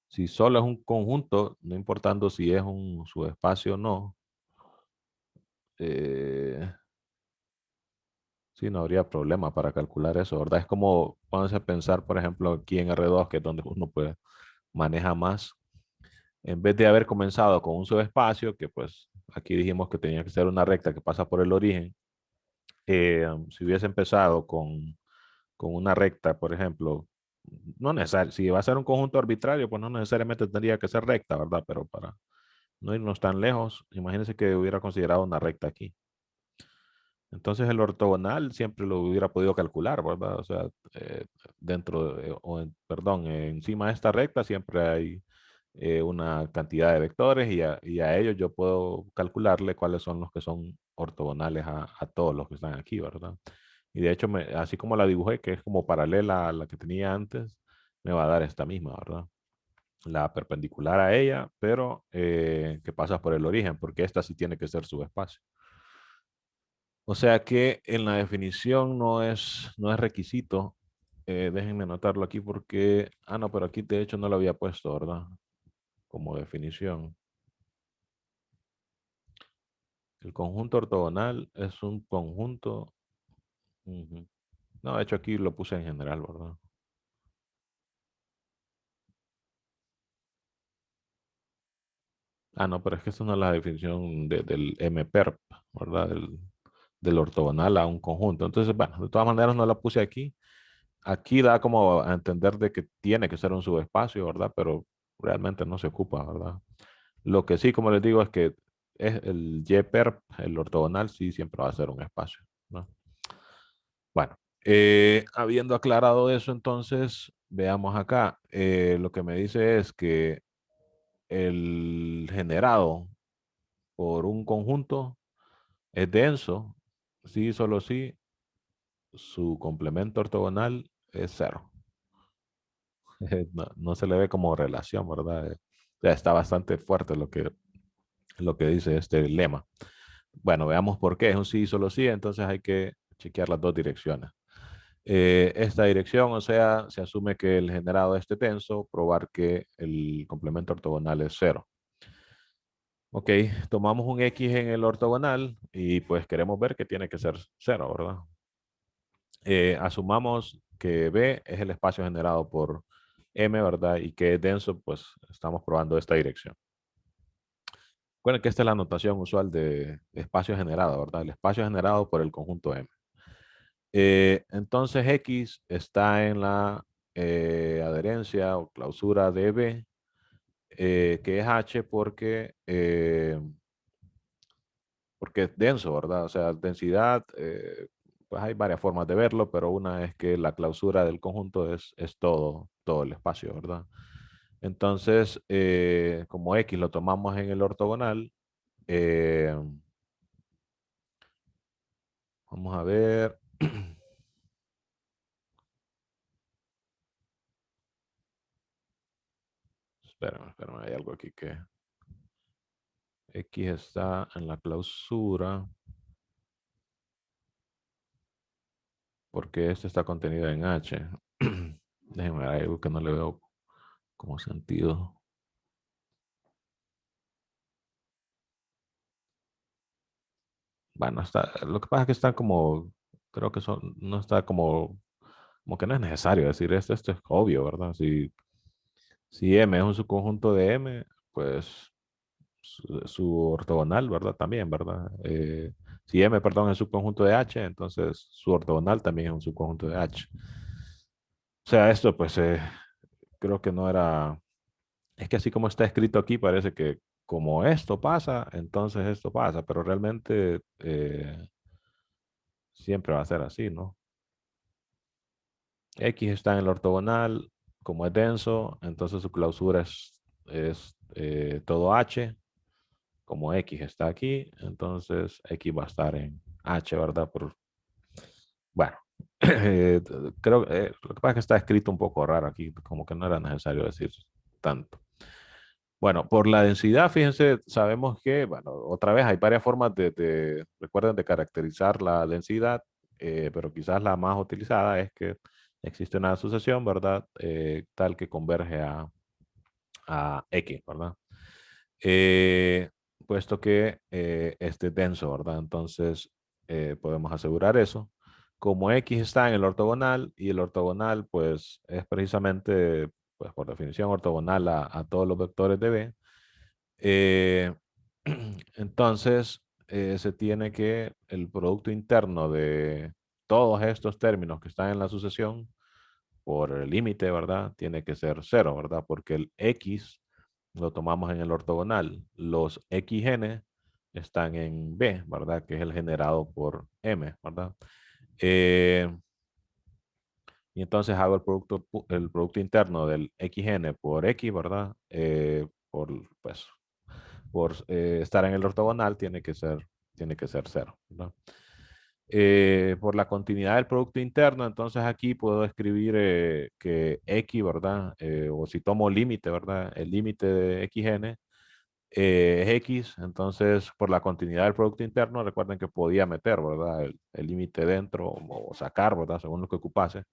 Si solo es un conjunto, no importando si es un subespacio o no, eh, sí, no habría problema para calcular eso, ¿verdad? Es como, pónganse a pensar, por ejemplo, aquí en R2, que es donde uno pues maneja más. En vez de haber comenzado con un subespacio, que pues aquí dijimos que tenía que ser una recta que pasa por el origen, si hubiese empezado con una recta, por ejemplo, no necesario, si va a ser un conjunto arbitrario, pues no necesariamente tendría que ser recta, ¿verdad? Pero para no irnos tan lejos, imagínense que hubiera considerado una recta aquí. Entonces el ortogonal siempre lo hubiera podido calcular, ¿verdad? O sea, dentro, perdón, encima de esta recta siempre hay una cantidad de vectores y a ellos yo puedo calcularle cuáles son los que son ortogonales a todos los que están aquí, ¿verdad? Y de hecho, así como la dibujé, que es como paralela a la que tenía antes, me va a dar esta misma, ¿verdad? La perpendicular a ella, pero que pasa por el origen, porque esta sí tiene que ser subespacio. O sea que en la definición no es requisito. Déjenme anotarlo aquí porque, no, pero aquí de hecho no lo había puesto, ¿verdad? Como definición. El conjunto ortogonal es un conjunto. Ujú. No, de hecho aquí lo puse en general, ¿verdad? No, pero es que esta no es la definición del MPERP, ¿verdad? Del ortogonal a un conjunto. Entonces, bueno, de todas maneras no la puse aquí. Aquí da como a entender de que tiene que ser un subespacio, ¿verdad? Pero realmente no se ocupa, ¿verdad? Lo que sí, como les digo, es que es el YPERP, el ortogonal, sí siempre va a ser un espacio, ¿no? Bueno, habiendo aclarado eso, entonces, veamos acá. Lo que me dice es que el generado por un conjunto es denso, sí, solo sí, su complemento ortogonal es cero. No, no se le ve como relación, ¿verdad? Ya está bastante fuerte lo que dice este lema. Bueno, veamos por qué. Es un sí, solo sí, entonces hay que chequear las dos direcciones. Esta dirección, o sea, se asume que el generado es tenso, probar que el complemento ortogonal es cero. Ok, tomamos un X en el ortogonal y pues queremos ver que tiene que ser cero, ¿verdad? Asumamos que B es el espacio generado por M, ¿verdad? Y que es denso, pues estamos probando esta dirección. Recuerden que esta es la notación usual de espacio generado, ¿verdad? El espacio generado por el conjunto M. Entonces X está en la adherencia o clausura de B, que es H porque es denso, ¿verdad? O sea, densidad, pues hay varias formas de verlo, pero una es que la clausura del conjunto es todo el espacio, ¿verdad? Entonces, como X lo tomamos en el ortogonal, eh, vamos a ver. Espérame, hay algo aquí que X está en la clausura porque este está contenido en H. Déjenme ver, hay algo que no le veo como sentido. Bueno, lo que pasa es que está como, creo que no está como que no es necesario decir esto es obvio, ¿verdad? Si M es un subconjunto de M, pues su ortogonal, ¿verdad? También, ¿verdad? Si M, perdón, es subconjunto de H, entonces su ortogonal también es un subconjunto de H. O sea, esto pues creo que no era... Es que así como está escrito aquí, parece que como esto pasa, entonces esto pasa, pero realmente siempre va a ser así, ¿no? X está en el ortogonal, como es denso, entonces su clausura es todo H. Como X está aquí, entonces X va a estar en H, ¿verdad? Bueno, eh, creo que lo que pasa es que está escrito un poco raro aquí, como que no era necesario decir tanto. Bueno, por la densidad, fíjense, sabemos que, bueno, otra vez hay varias formas recuerden, de caracterizar la densidad, pero quizás la más utilizada es que existe una asociación, ¿verdad? Tal que converge a X, ¿verdad? Eh, Puesto que este es denso, ¿verdad? Entonces, podemos asegurar eso. Como X está en el ortogonal y el ortogonal, pues, es precisamente, pues, por definición, ortogonal a todos los vectores de B, eh, entonces, se tiene que el producto interno de todos estos términos que están en la sucesión por el límite, ¿verdad? Tiene que ser cero, ¿verdad? Porque el X lo tomamos en el ortogonal. Los XN están en B, ¿verdad? Que es el generado por M, ¿verdad? Eh, y entonces hago el producto interno del XN por X, ¿verdad? Pues, por estar en el ortogonal tiene que ser cero, ¿verdad? Por la continuidad del producto interno, entonces aquí puedo escribir que X, ¿verdad? O si tomo límite, ¿verdad? El límite de XN es X, entonces por la continuidad del producto interno, recuerden que podía meter, ¿verdad? El límite dentro o sacar, ¿verdad? Según lo que ocupase.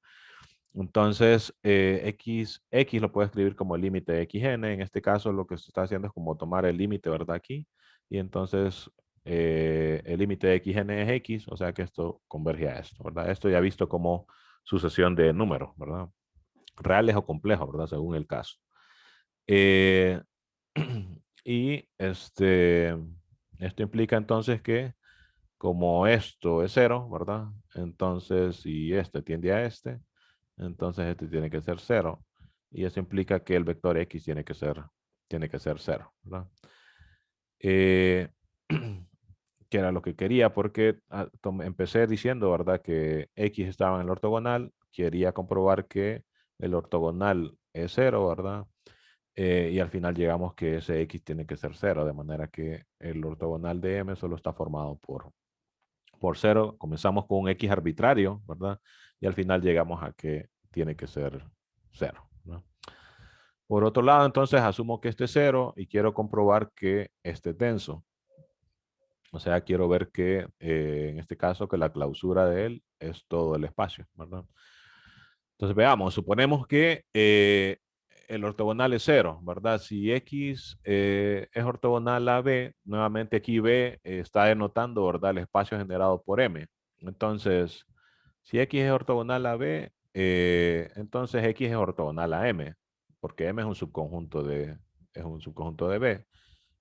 Entonces, X lo puedo escribir como el límite de XN. En este caso, lo que se está haciendo es como tomar el límite, ¿verdad? Aquí. Y entonces, el límite de XN es X, o sea que esto converge a esto, ¿verdad? Esto ya visto como sucesión de números, ¿verdad? Reales o complejos, ¿verdad? Según el caso. Eh, y esto implica entonces que como esto es cero, ¿verdad? Entonces, si este tiende a entonces este tiene que ser cero. Y eso implica que el vector X tiene que ser cero, ¿verdad? Eh, que era lo que quería, porque empecé diciendo, ¿verdad? Que X estaba en el ortogonal, quería comprobar que el ortogonal es cero, ¿verdad? Y al final llegamos que ese X tiene que ser cero, de manera que el ortogonal de M solo está formado por cero. Comenzamos con un X arbitrario, ¿verdad? Y al final llegamos a que tiene que ser cero, ¿no? Por otro lado, entonces asumo que este es cero y quiero comprobar que este es denso. O sea, quiero ver que en este caso que la clausura de él es todo el espacio, ¿verdad? Entonces veamos, suponemos que el ortogonal es cero, ¿verdad? Si X es ortogonal a B, nuevamente aquí B está denotando, ¿verdad? El espacio generado por M. Entonces, si X es ortogonal a B, entonces X es ortogonal a M, porque M es un subconjunto de B.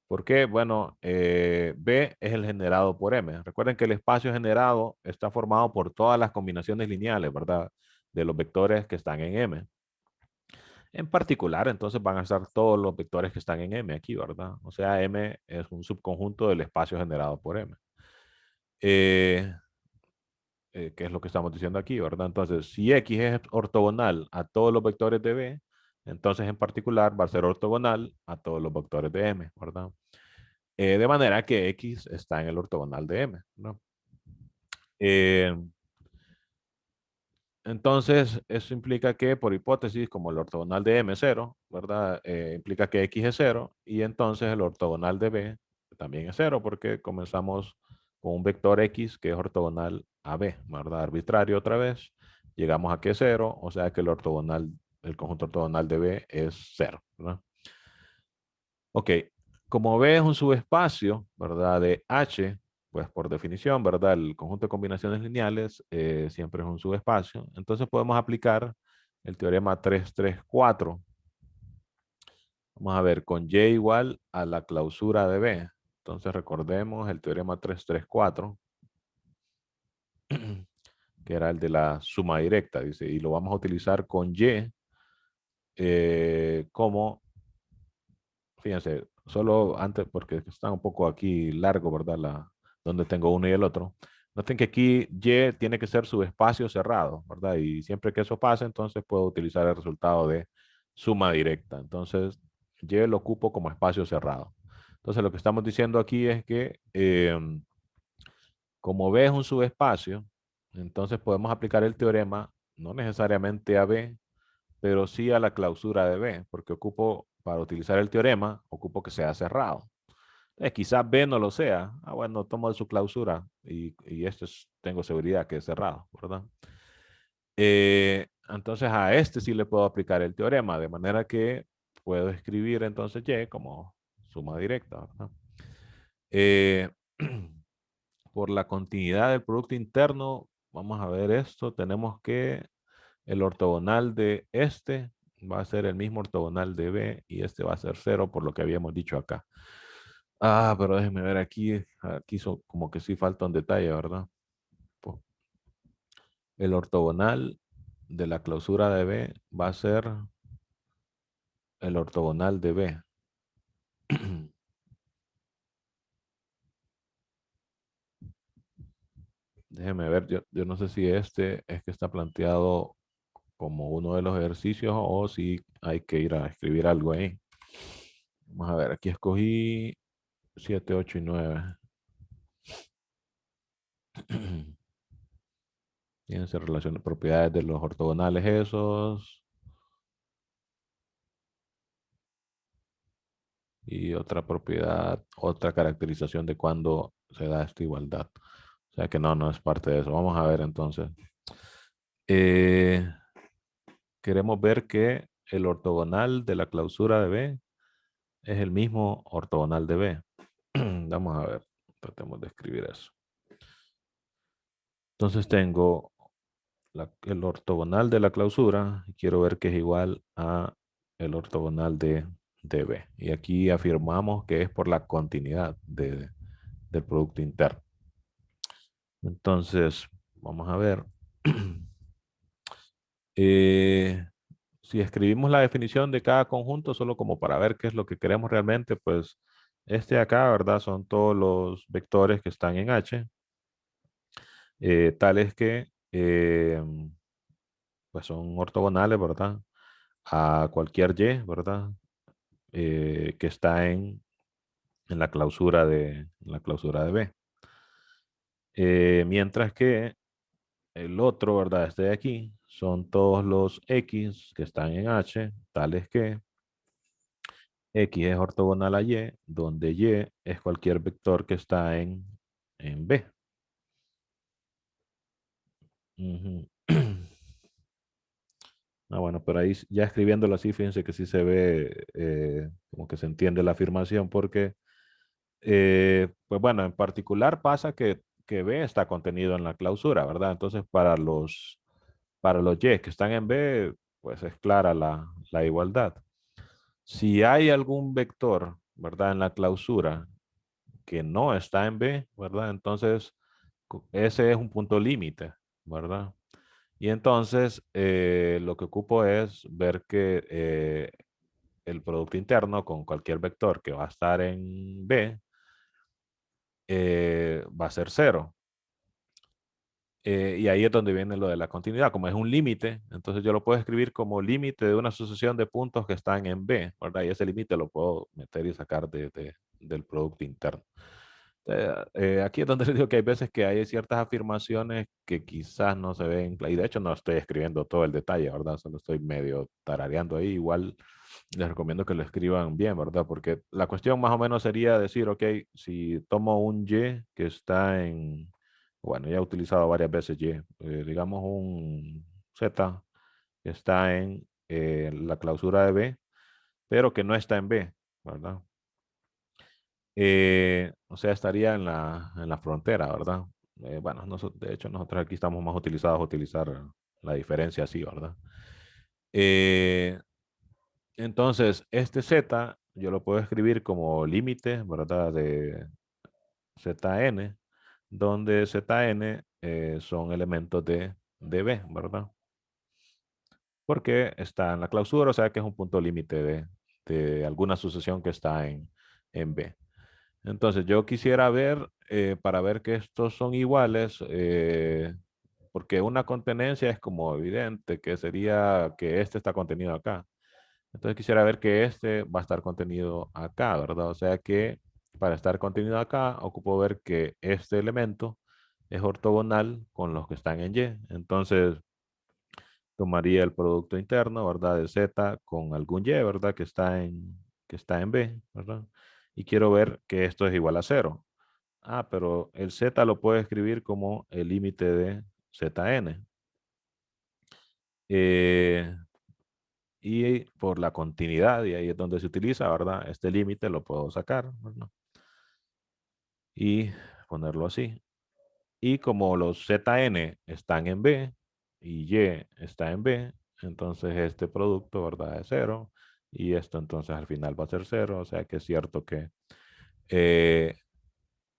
¿Por qué? Bueno, B es el generado por M. Recuerden que el espacio generado está formado por todas las combinaciones lineales, ¿verdad? De los vectores que están en M. En particular, entonces van a estar todos los vectores que están en M aquí, ¿verdad? O sea, M es un subconjunto del espacio generado por M. Eh, que es lo que estamos diciendo aquí, ¿verdad? Entonces, si X es ortogonal a todos los vectores de B, entonces en particular va a ser ortogonal a todos los vectores de M, ¿verdad? De manera que X está en el ortogonal de M, ¿no? Eh, entonces, eso implica que, por hipótesis, como el ortogonal de M es 0, ¿verdad? Implica que X es 0 y entonces el ortogonal de B también es 0 porque comenzamos con un vector X que es ortogonal a B, ¿verdad? Arbitrario otra vez. Llegamos a que es 0, o sea que el conjunto ortogonal de B es 0, ¿verdad? Ok, como B es un subespacio, ¿verdad? De H, pues por definición, ¿verdad? El conjunto de combinaciones lineales siempre es un subespacio. Entonces podemos aplicar el teorema 334. Vamos a ver, con Y igual a la clausura de B. Entonces recordemos el teorema 334, que era el de la suma directa, dice, y lo vamos a utilizar con Y como, fíjense, solo antes, porque está un poco aquí largo, ¿verdad? Donde tengo uno y el otro. Noten que aquí Y tiene que ser subespacio cerrado, ¿verdad? Y siempre que eso pase, entonces puedo utilizar el resultado de suma directa. Entonces, Y lo ocupo como espacio cerrado. Entonces, lo que estamos diciendo aquí es que como B es un subespacio, entonces podemos aplicar el teorema no necesariamente a B, pero sí a la clausura de B, porque ocupo, para utilizar el teorema, ocupo que sea cerrado. Quizás B no lo sea. Ah, bueno, tomo de su clausura y esto tengo seguridad que es cerrado, ¿verdad? Entonces a este sí le puedo aplicar el teorema, de manera que puedo escribir entonces Y como suma directa, ¿verdad? Eh, por la continuidad del producto interno, vamos a ver esto, tenemos que el ortogonal de este va a ser el mismo ortogonal de B y este va a ser 0 por lo que habíamos dicho acá. Ah, pero déjenme ver aquí, como que sí falta un detalle, ¿verdad? El ortogonal de la clausura de B va a ser el ortogonal de B. Déjenme ver, yo no sé si este es que está planteado como uno de los ejercicios o si hay que ir a escribir algo ahí. Vamos a ver, aquí escogí 7, 8 y 9. Fíjense relación de propiedades de los ortogonales esos. Y otra propiedad, otra caracterización de cuando se da esta igualdad. O sea que no, no es parte de eso. Vamos a ver entonces. Eh, queremos ver que el ortogonal de la clausura de B es el mismo ortogonal de B. Vamos a ver, tratemos de escribir eso. Entonces tengo el ortogonal de la clausura y quiero ver que es igual a el ortogonal de B. Y aquí afirmamos que es por la continuidad del producto interno. Entonces, vamos a ver. Si escribimos la definición de cada conjunto, solo como para ver qué es lo que queremos realmente, pues este de acá, ¿verdad? Son todos los vectores que están en H, tales que pues son ortogonales, ¿verdad? A cualquier Y, ¿verdad? Que está en la clausura de B. Mientras que el otro, ¿verdad? Este de aquí, son todos los X que están en H, tales que X es ortogonal a Y, donde Y es cualquier vector que está en B. Ujú. Ah, bueno, pero ahí ya escribiéndolo así, fíjense que sí se ve como que se entiende la afirmación, porque, pues bueno, en particular pasa que B está contenido en la clausura, ¿verdad? Entonces, para los Y que están en B, pues es clara la igualdad. Si hay algún vector, ¿verdad? En la clausura que no está en B, ¿verdad? Entonces, ese es un punto límite, ¿verdad? Y entonces, lo que ocupo es ver que el producto interno con cualquier vector que va a estar en B va a ser 0. Y ahí es donde viene lo de la continuidad. Como es un límite, entonces yo lo puedo escribir como límite de una sucesión de puntos que están en B, ¿verdad? Y ese límite lo puedo meter y sacar del producto interno. Aquí es donde les digo que hay veces que hay ciertas afirmaciones que quizás no se ven, y de hecho no estoy escribiendo todo el detalle, ¿verdad? Solo estoy medio tarareando ahí. Igual les recomiendo que lo escriban bien, ¿verdad? Porque la cuestión más o menos sería decir, ok, si tomo un Y que está bueno, ya he utilizado varias veces Y, digamos un Z que está en la clausura de B, pero que no está en B, ¿verdad? O sea, estaría en la frontera, ¿verdad? Bueno, de hecho nosotros aquí estamos más utilizados a utilizar la diferencia así, ¿verdad? Eh, Entonces, este Z yo lo puedo escribir como límite, ¿verdad? De Zn, donde Zn son elementos de B, ¿verdad? Porque está en la clausura, o sea que es un punto límite de alguna sucesión que está en B. Entonces, yo quisiera ver, para ver que estos son iguales, porque una contenencia es como evidente, que sería que este está contenido acá. Entonces quisiera ver que este va a estar contenido acá, ¿verdad? O sea que para estar contenido acá, ocupo ver que este elemento es ortogonal con los que están en Y. Entonces tomaría el producto interno, ¿verdad? De Z con algún Y, ¿verdad? Que está en B, ¿verdad? Y quiero ver que esto es igual a cero. Ah, pero el Z lo puedo escribir como el límite de Zn. Eh, y por la continuidad, y ahí es donde se utiliza, ¿verdad? Este límite lo puedo sacar, ¿verdad? Y ponerlo así. Y como los Zn están en B y Y está en B, entonces este producto, ¿verdad? Es cero. Y esto entonces al final va a ser cero. O sea que es cierto que eh,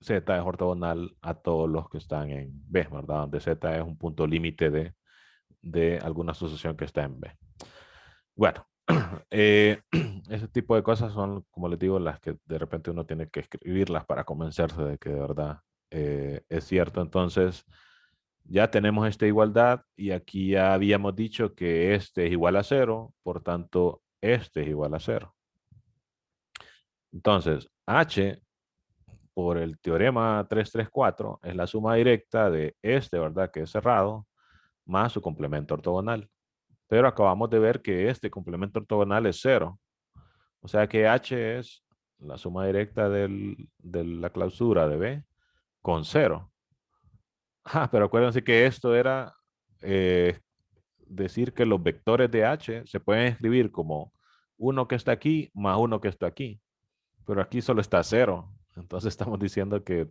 Z es ortogonal a todos los que están en B, ¿verdad? Donde Z es un punto límite de alguna asociación que está en B. Bueno, ese tipo de cosas son, como les digo, las que de repente uno tiene que escribirlas para convencerse de que de verdad es cierto. Entonces, ya tenemos esta igualdad y aquí ya habíamos dicho que este es igual a cero, por tanto, este es igual a cero. Entonces, H por el teorema 334 es la suma directa de este, ¿verdad? Que es cerrado, más su complemento ortogonal. Pero acabamos de ver que este complemento ortogonal es cero. O sea que H es la suma directa de la clausura de B con cero. Ah, pero acuérdense que esto era eh, decir que los vectores de H se pueden escribir como uno que está aquí más uno que está aquí. Pero aquí solo está cero. Entonces estamos diciendo que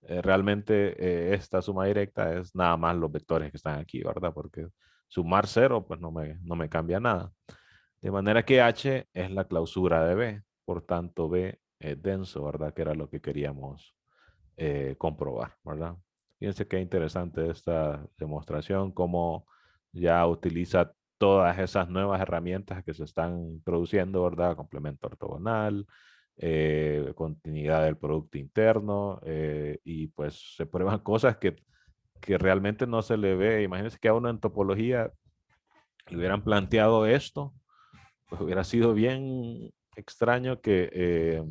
realmente esta suma directa es nada más los vectores que están aquí, ¿verdad? Porque sumar cero pues no me cambia nada. De manera que H es la clausura de B, por tanto B es denso, ¿verdad? Que era lo que queríamos comprobar, ¿verdad? Fíjense qué interesante esta demostración, cómo ya utiliza todas esas nuevas herramientas que se están introduciendo, ¿verdad? Complemento ortogonal, continuidad del producto interno, y pues se prueban cosas que realmente no se le ve. Imagínense que a uno en topología le hubieran planteado esto, pues hubiera sido bien extraño que,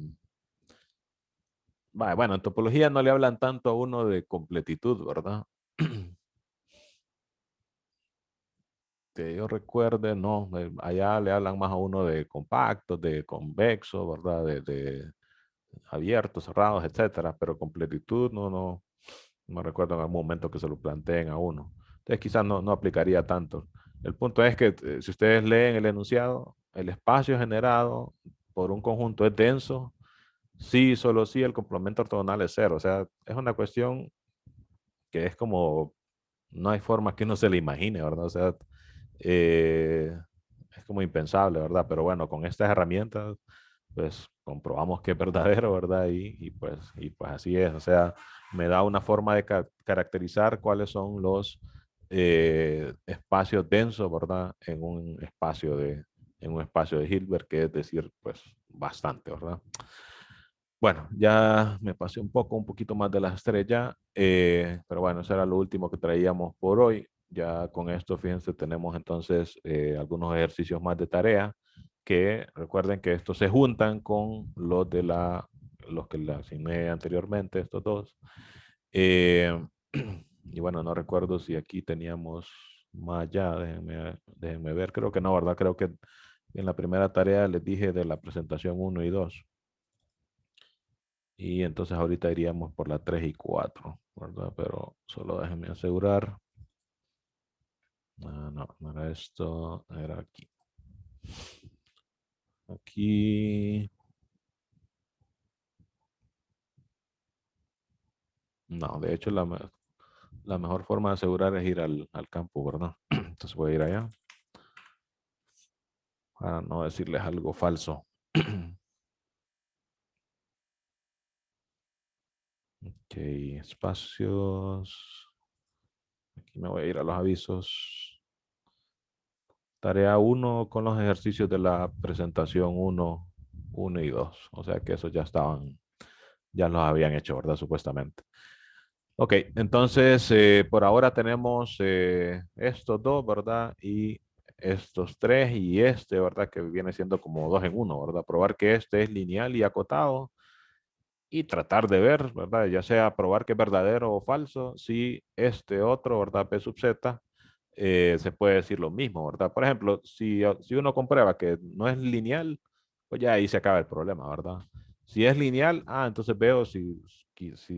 bueno, en topología no le hablan tanto a uno de completitud, ¿verdad? Que yo recuerde, no, allá le hablan más a uno de compactos, de convexo, ¿verdad? De abiertos, cerrados, etcétera, pero completitud no recuerdo en algún momento que se lo planteen a uno. Entonces quizás no aplicaría tanto. El punto es que si ustedes leen el enunciado, el espacio generado por un conjunto es denso, sí, solo sí, el complemento ortogonal es cero. O sea, es una cuestión que es como, no hay forma que uno se le imagine, ¿verdad? O sea, eh, es como impensable, ¿verdad? Pero bueno, con estas herramientas, pues comprobamos que es verdadero, ¿verdad? Y pues así es. O sea, me da una forma de caracterizar cuáles son los espacios densos, ¿verdad? En un espacio de Hilbert, que es decir, pues bastante, ¿verdad? Bueno, ya me pasé un poquito más de la estrella, pero bueno, eso era lo último que traíamos por hoy. Ya con esto, fíjense, tenemos entonces algunos ejercicios más de tarea que recuerden que estos se juntan con los que le asigné anteriormente, estos dos. Eh, y bueno, no recuerdo si aquí teníamos más ya, déjenme ver, creo que no, ¿verdad? Creo que en la primera tarea les dije de la presentación uno y 2. Y entonces ahorita iríamos por la 3 y 4, ¿verdad? Pero solo déjenme asegurar. Ah, no, no era esto, era aquí. Aquí. No, de hecho la mejor forma de asegurar es ir al campo, ¿verdad? Entonces voy a ir allá. para no decirles algo falso. Ok, espacios. Aquí me voy a ir a los avisos. Tarea uno con los ejercicios de la presentación uno y 2. O sea que esos ya estaban, ya los habían hecho, ¿verdad? Supuestamente. Ok, entonces por ahora tenemos estos dos, ¿verdad? Y estos tres y este, ¿verdad? Que viene siendo como dos en uno, ¿verdad? Probar que este es lineal y acotado y tratar de ver, ¿verdad? Ya sea probar que es verdadero o falso, si este otro, ¿verdad? P sub z, se puede decir lo mismo, ¿verdad? Por ejemplo, si uno comprueba que no es lineal, pues ya ahí se acaba el problema, ¿verdad? Si es lineal, entonces veo si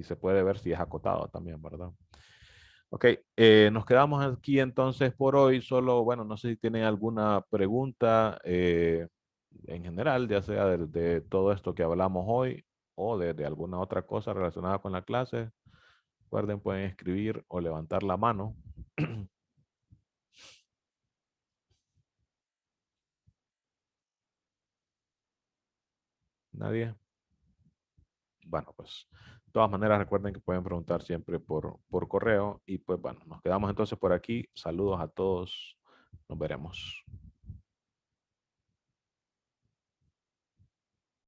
se puede ver si es acotado también, ¿verdad? Ok, nos quedamos aquí entonces por hoy. Solo, bueno, no sé si tienen alguna pregunta en general, ya sea de todo esto que hablamos hoy o de alguna otra cosa relacionada con la clase. Recuerden, pueden escribir o levantar la mano. ¿Nadie? Bueno, pues de todas maneras recuerden que pueden preguntar siempre por correo y pues bueno, nos quedamos entonces por aquí. Saludos a todos. Nos veremos.